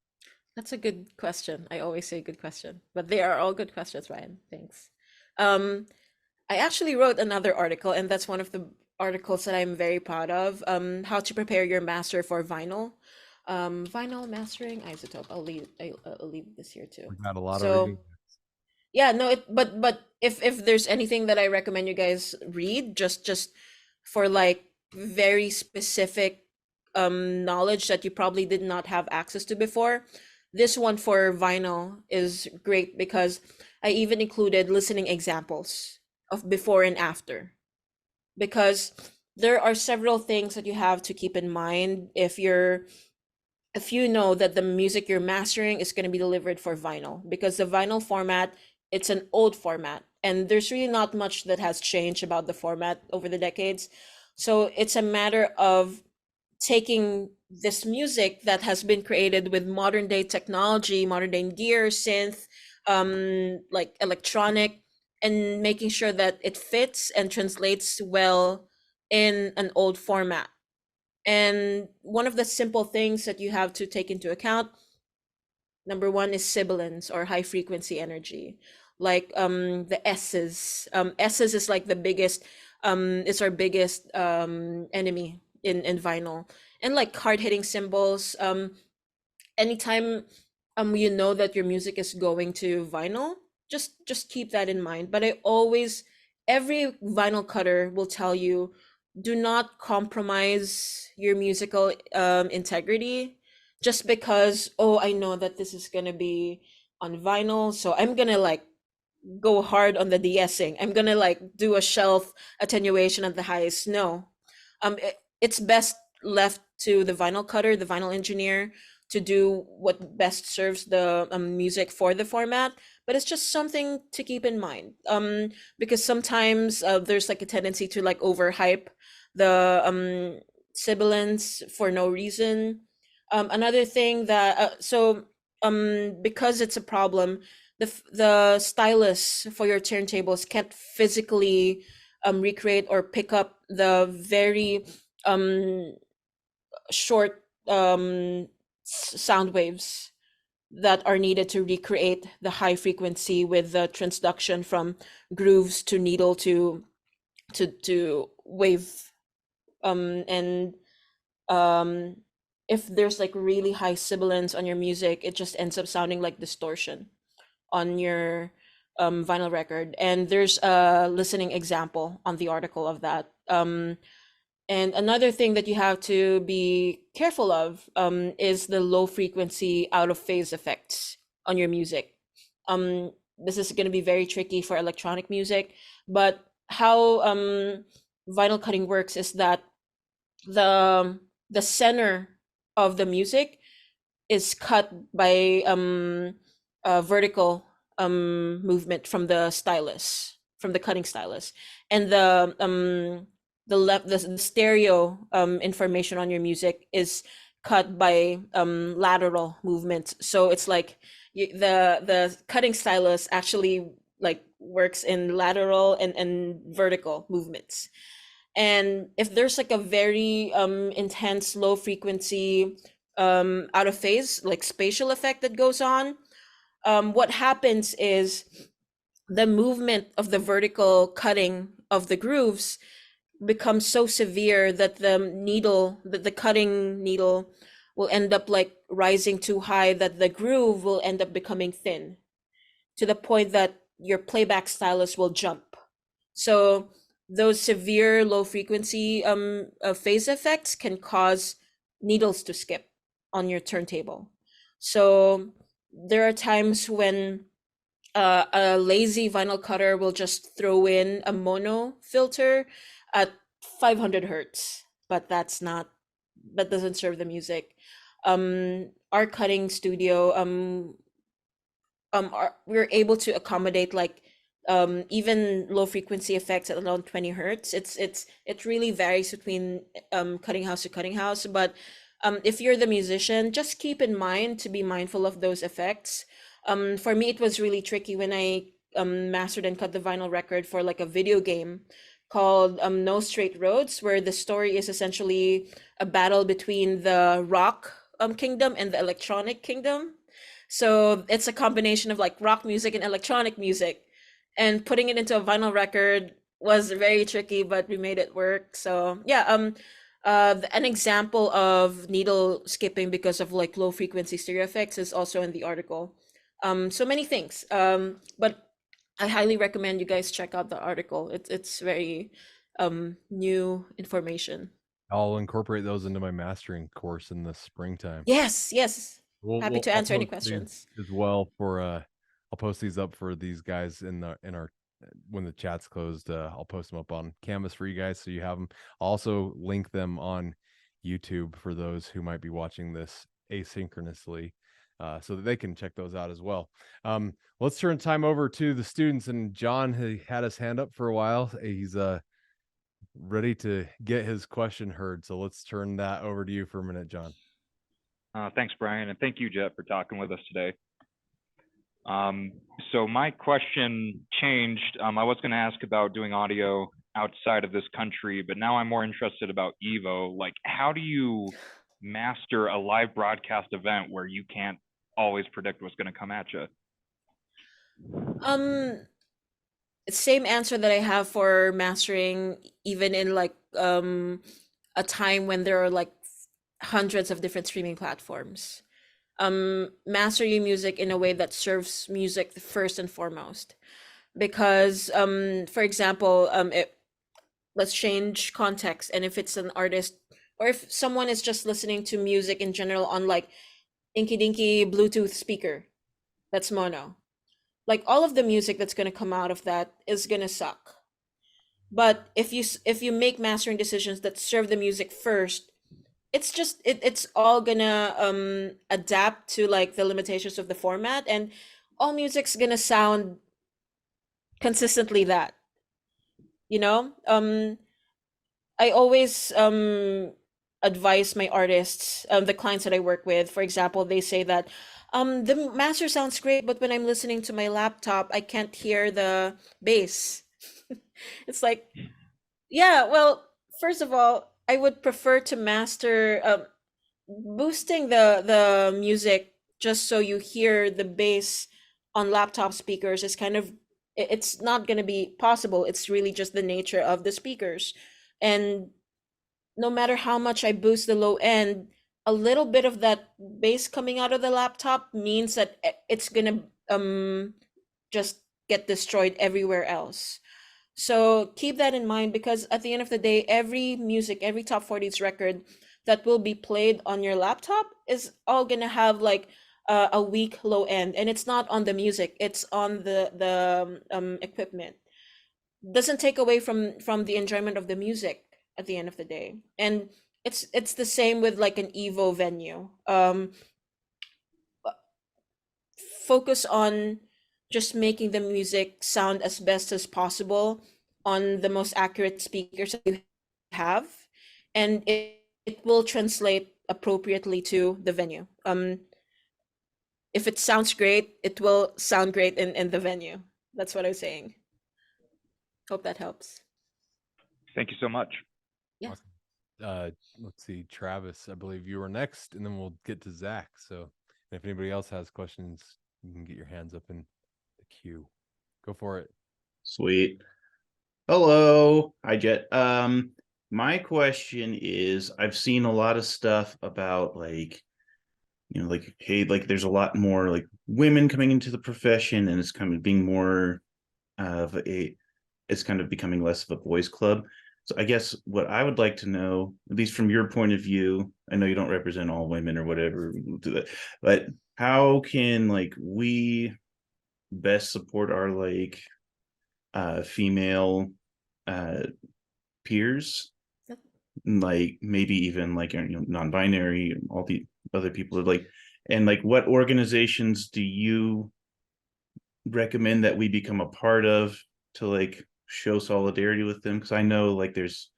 That's a good question. I always say good question, but they are all good questions, Ryan. Thanks. Um, I actually wrote another article, and that's one of the articles that I'm very proud of. How to prepare your master for vinyl. Vinyl mastering isotope. I'll leave this here too. We got a lot of So reading. yeah, no, but if there's anything that I recommend you guys read, just for like very specific knowledge that you probably did not have access to before, this one for vinyl is great because I even included listening examples of before and after, because there are several things that you have to keep in mind if you know that the music you're mastering is going to be delivered for vinyl, because the vinyl format, it's an old format and there's really not much that has changed about the format over the decades. So it's a matter of taking this music that has been created with modern day technology, modern day gear, synth, like electronic, and making sure that it fits and translates well in an old format. And one of the simple things that you have to take into account, number one, is sibilance or high frequency energy. Like the S's. S's is like the biggest, it's our biggest enemy in vinyl. And like hard hitting cymbals. Anytime you know that your music is going to vinyl, just keep that in mind. But I always, every vinyl cutter will tell you, do not compromise your musical integrity just because, oh, I know that this is gonna be on vinyl, so I'm gonna like go hard on the de-essing. I'm gonna like do a shelf attenuation at the highest. No, it's best left to the vinyl cutter, the vinyl engineer, to do what best serves the music for the format. But it's just something to keep in mind, because sometimes there's like a tendency to like overhype the sibilance for no reason. Another thing that because it's a problem, the stylus for your turntables can't physically recreate or pick up the very short sound waves that are needed to recreate the high frequency with the transduction from grooves to needle to wave. And if there's like really high sibilance on your music, it just ends up sounding like distortion on your vinyl record. And there's a listening example on the article of that. And another thing that you have to be careful of is the low frequency out of phase effects on your music. This is going to be very tricky for electronic music, but how vinyl cutting works is that the center of the music is cut by a vertical movement from the stylus, from the cutting stylus, and the stereo information on your music is cut by lateral movements. So it's like the cutting stylus actually like works in lateral and vertical movements. And if there's like a very intense low frequency out of phase like spatial effect that goes on, what happens is the movement of the vertical cutting of the grooves becomes so severe that the cutting needle will end up like rising too high, that the groove will end up becoming thin to the point that your playback stylus will jump. So those severe low frequency phase effects can cause needles to skip on your turntable. So there are times when a lazy vinyl cutter will just throw in a mono filter at 500 hertz, but that doesn't serve the music. Our cutting studio, we're able to accommodate like even low frequency effects at around 20 hertz. It really varies between cutting house to cutting house, but if you're the musician, just keep in mind to be mindful of those effects. For me, it was really tricky when I mastered and cut the vinyl record for like a video game called No Straight Roads, where the story is essentially a battle between the rock kingdom and the electronic kingdom. So it's a combination of like rock music and electronic music. And putting it into a vinyl record was very tricky, but we made it work. So yeah, an example of needle skipping because of like low frequency stereo effects is also in the article. So many things. But I highly recommend you guys check out the article. It's very new information. I'll incorporate those into my mastering course in the springtime. Yes, yes. Happy to I'll answer any post these questions. as well for I'll post these up for these guys in our when the chat's closed. I'll post them up on Canvas for you guys so you have them. I'll also link them on YouTube for those who might be watching this asynchronously, so that they can check those out as well. Let's turn time over to the students, and John, he had his hand up for a while. He's ready to get his question heard, so let's turn that over to you for a minute, John. Thanks, Brian, and thank you, Jett, for talking with us today. So my question changed. I was going to ask about doing audio outside of this country, but now I'm more interested about Evo. Like, how do you master a live broadcast event where you can't always predict what's going to come at you? Same answer that I have for mastering, even in like a time when there are like hundreds of different streaming platforms. Master your music in a way that serves music first and foremost. Because for example, let's change context, and if it's an artist or if someone is just listening to music in general on like inky dinky Bluetooth speaker that's mono, like all of the music that's going to come out of that is going to suck. But if you make mastering decisions that serve the music first, it's all gonna adapt to like the limitations of the format, and all music's gonna sound consistently that, you know. I always advise my artists, the clients that I work with, for example, they say that the master sounds great, but when I'm listening to my laptop, I can't hear the bass. It's like, yeah, well, first of all, I would prefer to master boosting the music just so you hear the bass on laptop speakers is kind of it's not going to be possible. It's really just the nature of the speakers. And no matter how much I boost the low end, a little bit of that bass coming out of the laptop means that it's gonna just get destroyed everywhere else. So keep that in mind, because at the end of the day, every music, every top 40s record that will be played on your laptop is all gonna have like a weak low end, and it's not on the music; it's on the equipment. Doesn't take away from the enjoyment of the music at the end of the day. And it's the same with like an Evo venue. Focus on just making the music sound as best as possible on the most accurate speakers that you have, and it will translate appropriately to the venue. If it sounds great, it will sound great in the venue. That's what I'm saying. Hope that helps. Thank you so much. Yeah. Let's see, Travis, I believe you were next, and then we'll get to Zach. So if anybody else has questions, you can get your hands up in the queue. Go for it. Sweet. Hello. Hi, Jett. My question is, I've seen a lot of stuff about like, like, hey, like there's a lot more like women coming into the profession, and it's kind of being more of it's kind of becoming less of a boys club. So I guess what I would like to know, at least from your point of view, I know you don't represent all women or whatever, we'll do that, but how can like we best support our like female peers, like maybe even like non-binary, all the other people are like, and like what organizations do you recommend that we become a part of to like show solidarity with them? Because I know like there's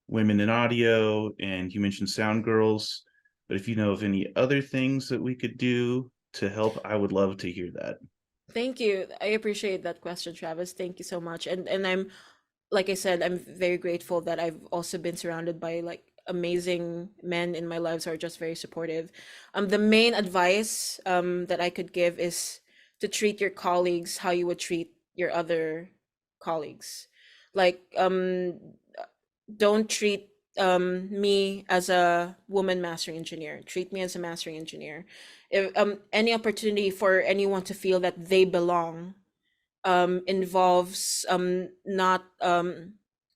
women in audio and you mentioned sound girls, but if you know of any other things that we could do to help, I would love to hear that. Thank you. I appreciate that question, Travis. Thank you so much. And I'm, like I said, I'm very grateful that I've also been surrounded by like amazing men in my lives who are just very supportive. The main advice that I could give is to treat your colleagues how you would treat your other colleagues. Like don't treat me as a woman mastering engineer. Treat me as a mastering engineer. If any opportunity for anyone to feel that they belong involves not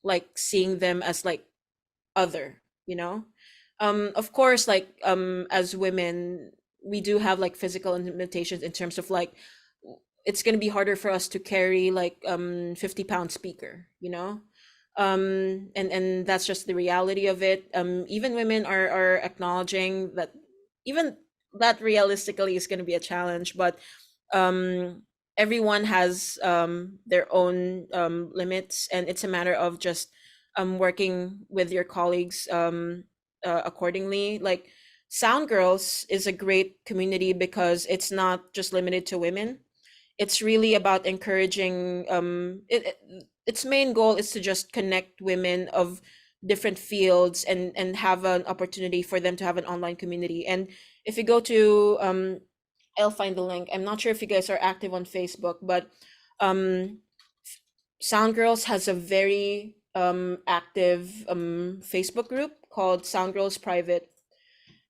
like seeing them as like other, you know. Of course, like as women, we do have like physical limitations in terms of like it's going to be harder for us to carry like 50-pound speaker, you know. And that's just the reality of it. Even women are acknowledging that even that realistically is going to be a challenge, but um everyone has their own limits, and it's a matter of just working with your colleagues accordingly. Like Sound Girls is a great community because it's not just limited to women. It's really about encouraging its main goal is to just connect women of different fields and have an opportunity for them to have an online community. And if you go to I'll find the link. I'm not sure if you guys are active on Facebook, but um Sound Girls has a very active Facebook group called Sound Girls Private,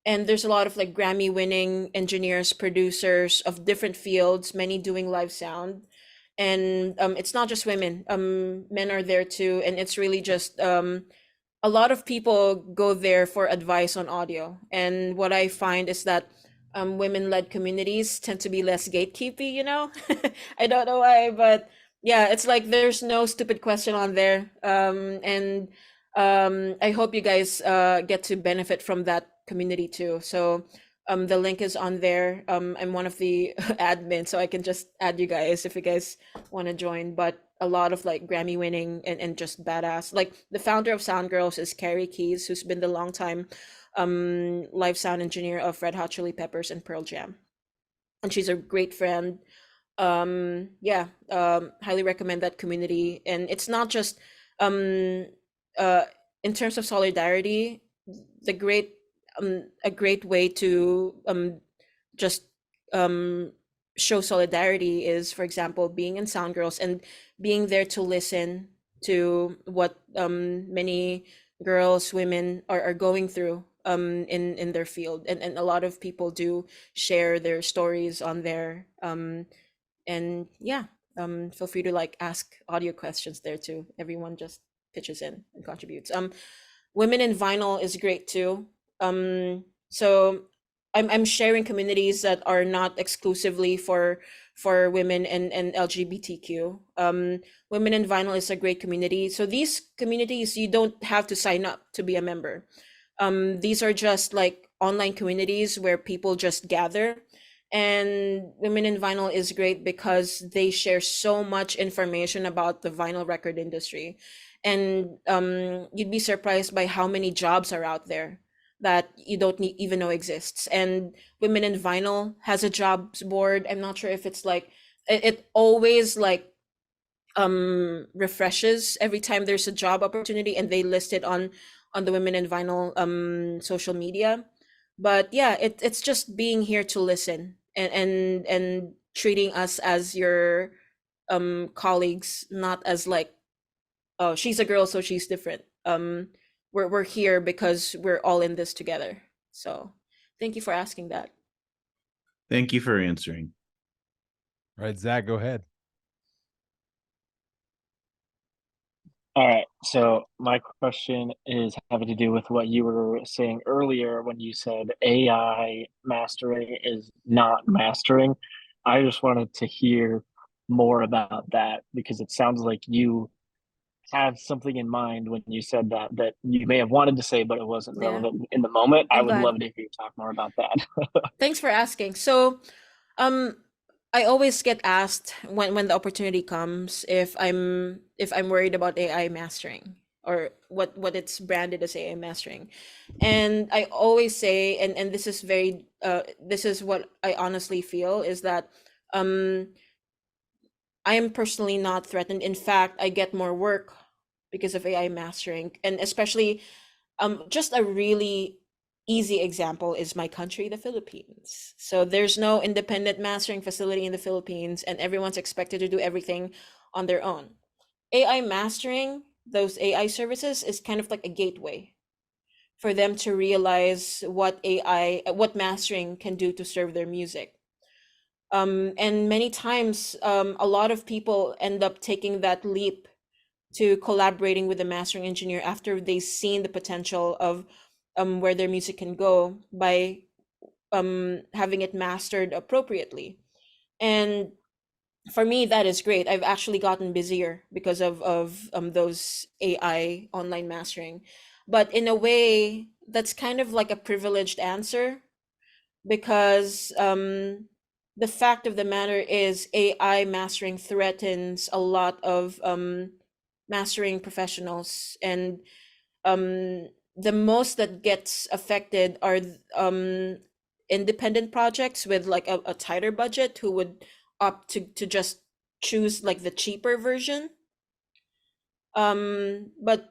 and there's a lot of like Grammy winning engineers, producers of different fields, many doing live sound. And it's not just women, men are there too, and it's really just a lot of people go there for advice on audio. And what I find is that women-led communities tend to be less gatekeepy, you know. I don't know why, but yeah, it's like there's no stupid question on there. And I hope you guys get to benefit from that community too. So the link is on there. I'm one of the admins, so I can just add you guys if you guys want to join. But a lot of like Grammy winning and just badass. Like the founder of Sound Girls is Carrie Keys, who's been the long time live sound engineer of Red Hot Chili Peppers and Pearl Jam. And she's a great friend. Yeah, highly recommend that community. And it's not just uh in terms of solidarity, the great a great way to just um show solidarity is, for example, being in Sound Girls and being there to listen to what many girls, women are going through in their field. And a lot of people do share their stories on there. And yeah, feel free to like ask audio questions there too. Everyone just pitches in and contributes. Women in Vinyl is great too. So I'm sharing communities that are not exclusively for women and LGBTQ. Women in Vinyl is a great community. So these communities, you don't have to sign up to be a member. These are just like online communities where people just gather. And Women in Vinyl is great because they share so much information about the vinyl record industry. And you'd be surprised by how many jobs are out there that you don't even know exists. And Women in Vinyl has a jobs board. I'm not sure if it's like it always like refreshes every time there's a job opportunity, and they list it on the Women in Vinyl social media. But yeah, it's just being here to listen and treating us as your colleagues, not as like, oh, she's a girl so she's different. We're here because we're all in this together. So thank you for asking that. Thank you for answering. All right, Zach, go ahead. All right, so my question is having to do with what you were saying earlier when you said AI mastering is not mastering. I just wanted to hear more about that, because it sounds like you have something in mind when you said that you may have wanted to say, but it wasn't Yeah. relevant in the moment. I I'm would glad. love to hear you talk more about that. Thanks for asking. So, I always get asked when the opportunity comes if I'm worried about AI mastering, or what it's branded as AI mastering. And I always say, and this is very this is what I honestly feel, is that I am personally not threatened. In fact, I get more work because of AI mastering. And especially, just a really easy example is my country, the Philippines. So there's no independent mastering facility in the Philippines, and everyone's expected to do everything on their own. AI mastering, those AI services, is kind of like a gateway for them to realize what mastering can do to serve their music. And many times, a lot of people end up taking that leap to collaborating with the mastering engineer after they've seen the potential of where their music can go by having it mastered appropriately. And for me, that is great. I've actually gotten busier because of those AI online mastering. But in a way, that's kind of like a privileged answer, because the fact of the matter is AI mastering threatens a lot of mastering professionals, and the most that gets affected are independent projects with like a tighter budget, who would opt to just choose like the cheaper version. But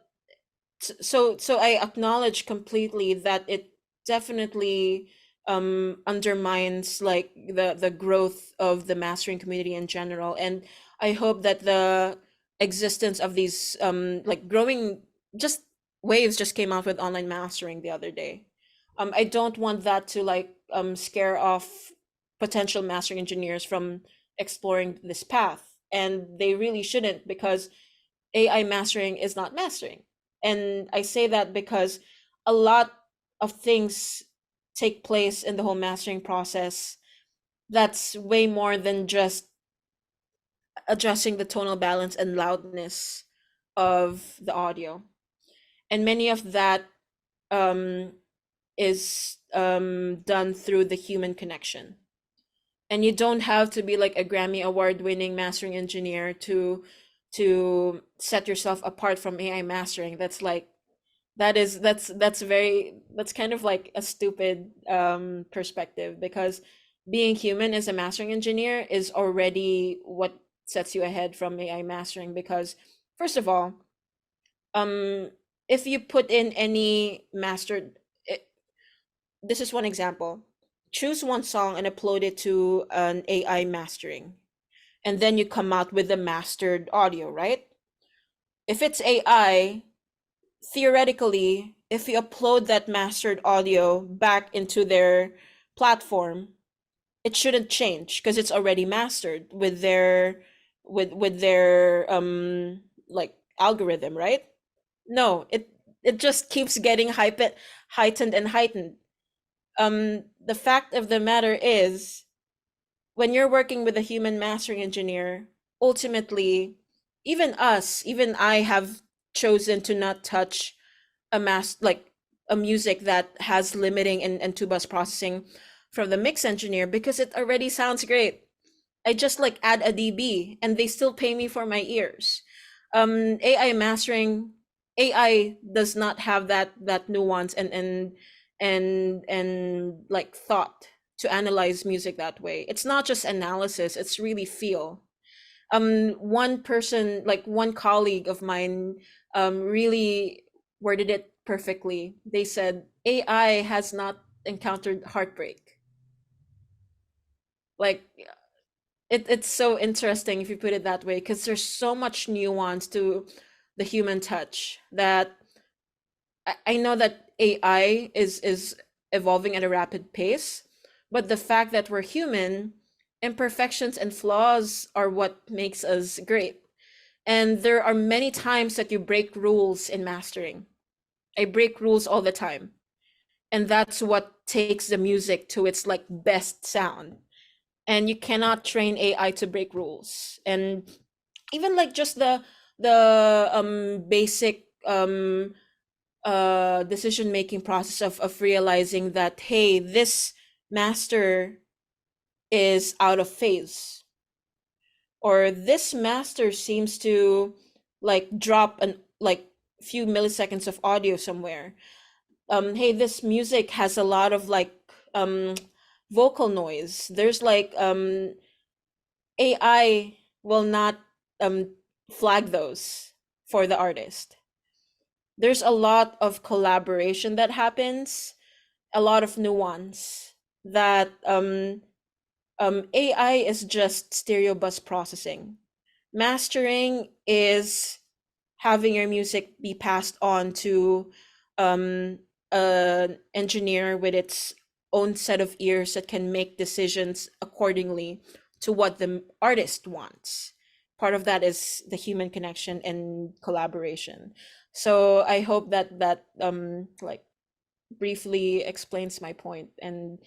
so I acknowledge completely that it definitely undermines like the growth of the mastering community in general. And I hope that the existence of these like growing just waves just came out with online mastering the other day. I don't want that to like scare off potential mastering engineers from exploring this path, and they really shouldn't, because AI mastering is not mastering. And I say that because a lot of things take place in the whole mastering process that's way more than just adjusting the tonal balance and loudness of the audio. And many of that is done through the human connection. And you don't have to be like a Grammy award winning mastering engineer to set yourself apart from AI mastering. That's like that's kind of like a stupid perspective, because being human as a mastering engineer is already what sets you ahead from AI mastering. Because first of all, if you put in any mastered this is one example. Choose one song and upload it to an AI mastering, and then you come out with the mastered audio, right? If it's AI, theoretically, if you upload that mastered audio back into their platform, it shouldn't change because it's already mastered with their like algorithm, right? No, it just keeps getting heightened and heightened. The fact of the matter is, when you're working with a human mastering engineer, ultimately, even I have chosen to not touch like a music that has limiting and two bus processing from the mix engineer, because it already sounds great. I just like add a dB and they still pay me for my ears. AI mastering, AI does not have that nuance and like thought to analyze music that way. It's not just analysis, it's really feel. One person, like one colleague of mine, really worded it perfectly. They said AI has not encountered heartbreak. Like it's so interesting if you put it that way, because there's so much nuance to the human touch that I know that AI is evolving at a rapid pace, but the fact that we're human, imperfections and flaws are what makes us great. And there are many times that you break rules in mastering. I break rules all the time. And that's what takes the music to its like best sound. and you cannot train AI to break rules. And even like just the basic decision making process of realizing that, hey, this master is out of phase, or this master seems to like drop an like few milliseconds of audio somewhere. Hey, this music has a lot of like vocal noise. There's like AI will not flag those for the artist. There's a lot of collaboration that happens, a lot of nuance that AI is just stereo bus processing. Mastering is having your music be passed on to an engineer with its own set of ears that can make decisions accordingly to what the artist wants. Part of that is the human connection and collaboration. So I hope that like briefly explains my point, and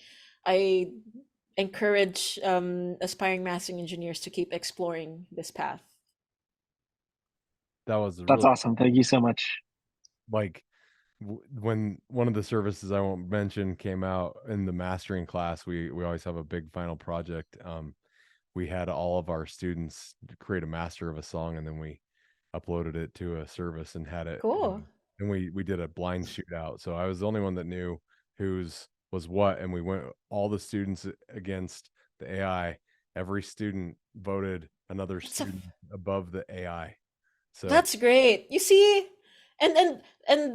I encourage aspiring mastering engineers to keep exploring this path. That was That's really awesome. Thank you so much. like when one of the services I won't mention came out in the mastering class. We always have a big final project. We had all of our students create a master of a song, and then we uploaded it to a service and had it. Cool. And we did a blind shootout. So I was the only one that knew whose was what, and we went all the students against the AI. Every student voted another student above the AI. So That's great. You see, and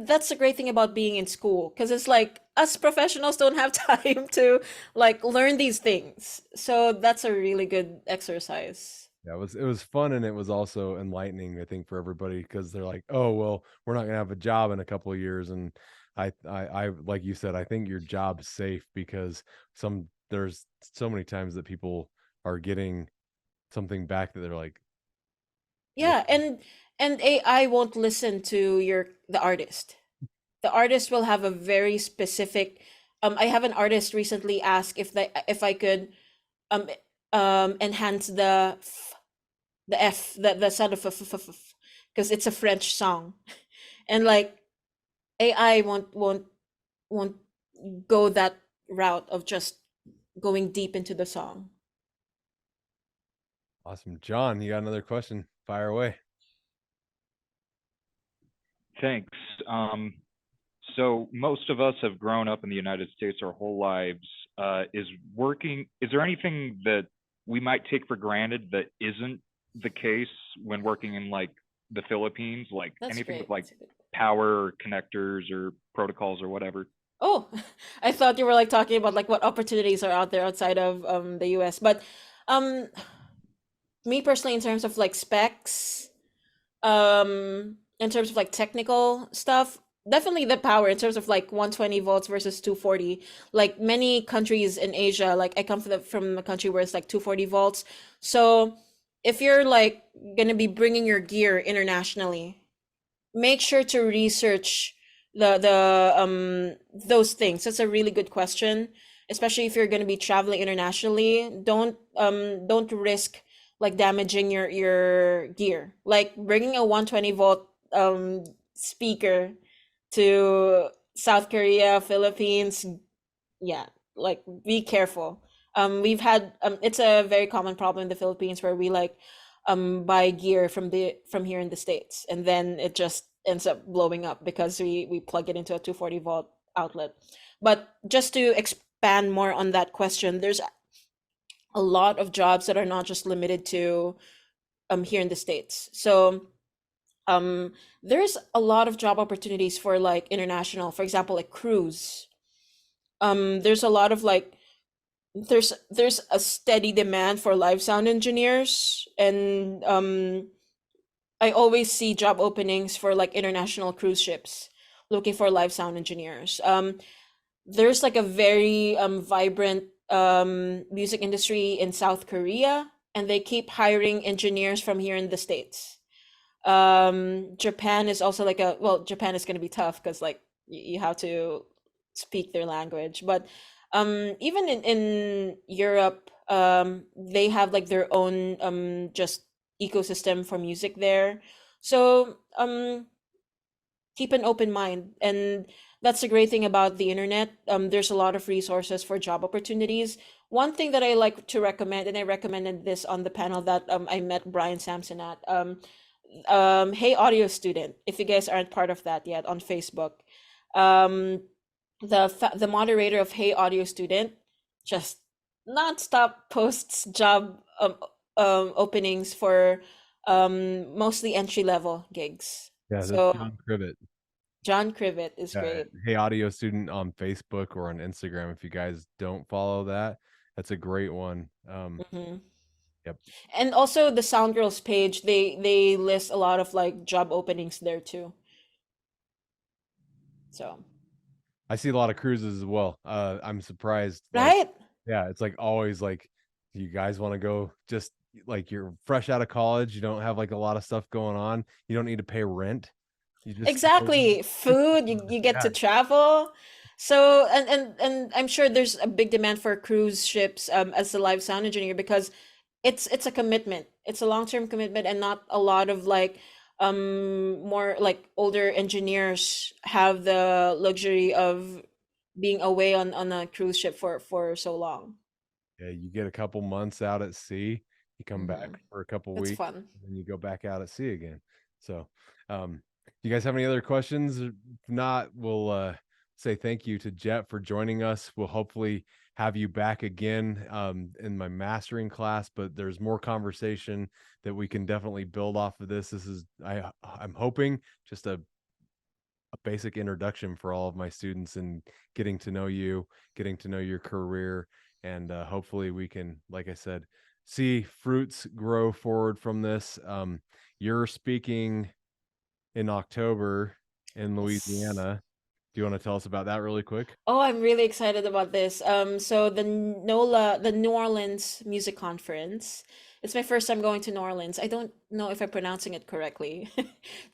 that's the great thing about being in school, because it's like us professionals don't have time to like learn these things. So that's a really good exercise. yeah, it was fun, and it was also enlightening, I think, for everybody, because they're like, oh well, we're not gonna have a job in a couple of years. And I like you said, I think your job's safe, because there's so many times that people are getting something back that they're like, Yeah, and AI won't listen to the artist. The artist will have a very specific I have an artist recently ask if I could um enhance the sound of because it's a French song. And like AI won't go that route of just going deep into the song. awesome. John, you got another question? Fire away. Thanks. So most of us have grown up in the United States our whole lives. Is there anything that we might take for granted that isn't the case when working in like the Philippines? Like That's anything great. with like That's a good- power or connectors or protocols or whatever? Oh, I thought you were like talking about like what opportunities are out there outside of the US. But um me personally, in terms of like specs, in terms of like technical stuff, definitely the power in terms of like 120 volts versus 240. Like many countries in Asia, like I come from a country where it's like 240 volts. So if you're like gonna be bringing your gear internationally, make sure to research the those things. That's a really good question, especially if you're going to be traveling internationally. Don't risk like damaging your gear, like bringing a 120 volt speaker to South Korea, Philippines. Yeah, like be careful. We've had it's a very common problem in the Philippines where we like buy gear from here in the States, and then it just ends up blowing up because we plug it into a 240 volt outlet. But just to expand more on that question, there's a lot of jobs that are not just limited to here in the States. So there's a lot of job opportunities for like international, for example, like cruise. There's a lot of like there's a steady demand for live sound engineers, and I always see job openings for like international cruise ships looking for live sound engineers. There's like a very vibrant music industry in South Korea, and they keep hiring engineers from here in the States. Japan is also like Japan is going to be tough because like you have to speak their language, but even in Europe, they have like their own just ecosystem for music there. So keep an open mind, and that's the great thing about the internet. There's a lot of resources for job opportunities. One thing that I like to recommend, and I recommended this on the panel that I met Brian Sampson at, Hey Audio Student, if you guys aren't part of that yet, on Facebook. The moderator of Hey Audio Student just nonstop posts job openings for mostly entry level gigs. Yeah, that's So John Crivet. John Crivet is great. Hey Audio Student on Facebook or on Instagram. If you guys don't follow that, that's a great one. Yep. And also the Sound Girls page, they list a lot of like job openings there too. So I see a lot of cruises as well. I'm surprised. Like, right? yeah, it's like always like, you guys want to go, just like you're fresh out of college, you don't have like a lot of stuff going on, you don't need to pay rent. You just Exactly. Food, you get to travel. So and I'm sure there's a big demand for cruise ships as a live sound engineer, because it's a commitment. It's a long-term commitment, and not a lot of like more like older engineers have the luxury of being away on a cruise ship for so long. Yeah, you get a couple months out at sea, you come back for a couple It's weeks, fun. and then you go back out at sea again. So you guys have any other questions? If not, we'll say thank you to Jett for joining us. We'll hopefully have you back again in my mastering class, but there's more conversation that we can definitely build off of this. This is, I'm hoping, just a basic introduction for all of my students, and getting to know you, getting to know your career, and hopefully we can, like I said, see fruits grow forward from this. You're speaking in October in Louisiana. Do you want to tell us about that really quick? Oh, I'm really excited about this. So the the New Orleans Music Conference. It's my first time going to New Orleans. I don't know if I'm pronouncing it correctly.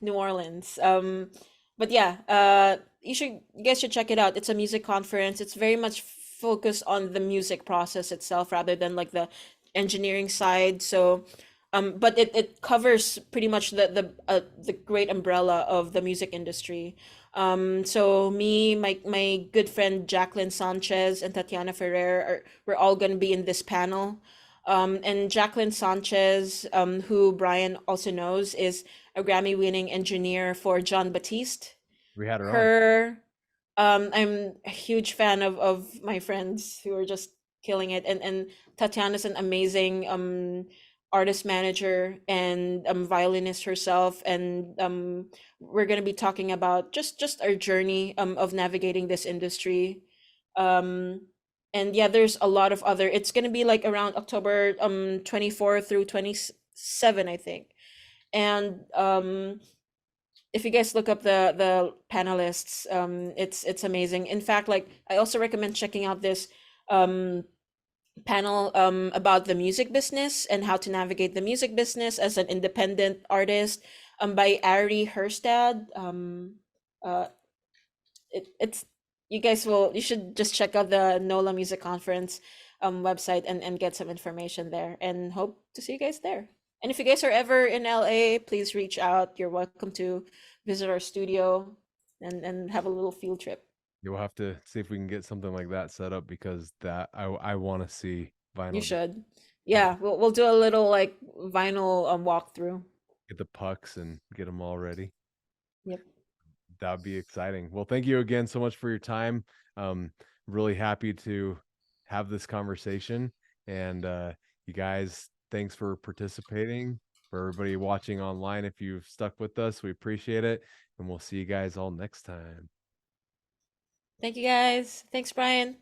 New Orleans. But yeah, you guys should check it out. It's a music conference. It's very much focused on the music process itself rather than like the engineering side. So, but it covers pretty much the great umbrella of the music industry. So me, my good friend Jacqueline Sanchez and Tatiana Ferrer we're all going to be in this panel. And Jacqueline Sanchez, who Brian also knows, is a Grammy-winning engineer for John Batiste. We had her on. Her, I'm a huge fan of my friends who are just killing it, and Tatiana's an amazing artist manager and violinist herself, and we're gonna be talking about just our journey of navigating this industry. And yeah, there's a lot of other. It's gonna be like around October 24 through 27, I think. And if you guys look up the panelists, it's amazing. In fact, like I also recommend checking out this panel about the music business and how to navigate the music business as an independent artist by Ari Herstad. It's you should just check out the NOLA Music Conference website and get some information there, and hope to see you guys there. And if you guys are ever in LA, please reach out. You're welcome to visit our studio and have a little field trip. You'll have to see if we can get something like that set up, because that I want to see vinyl. You should. Yeah, we'll do a little like vinyl walkthrough. Get the pucks and get them all ready. Yep. That would be exciting. Well, thank you again so much for your time. Really happy to have this conversation, and you guys, thanks for participating. For everybody watching online, if you've stuck with us, we appreciate it, and we'll see you guys all next time. Thank you guys. Thanks, Brian.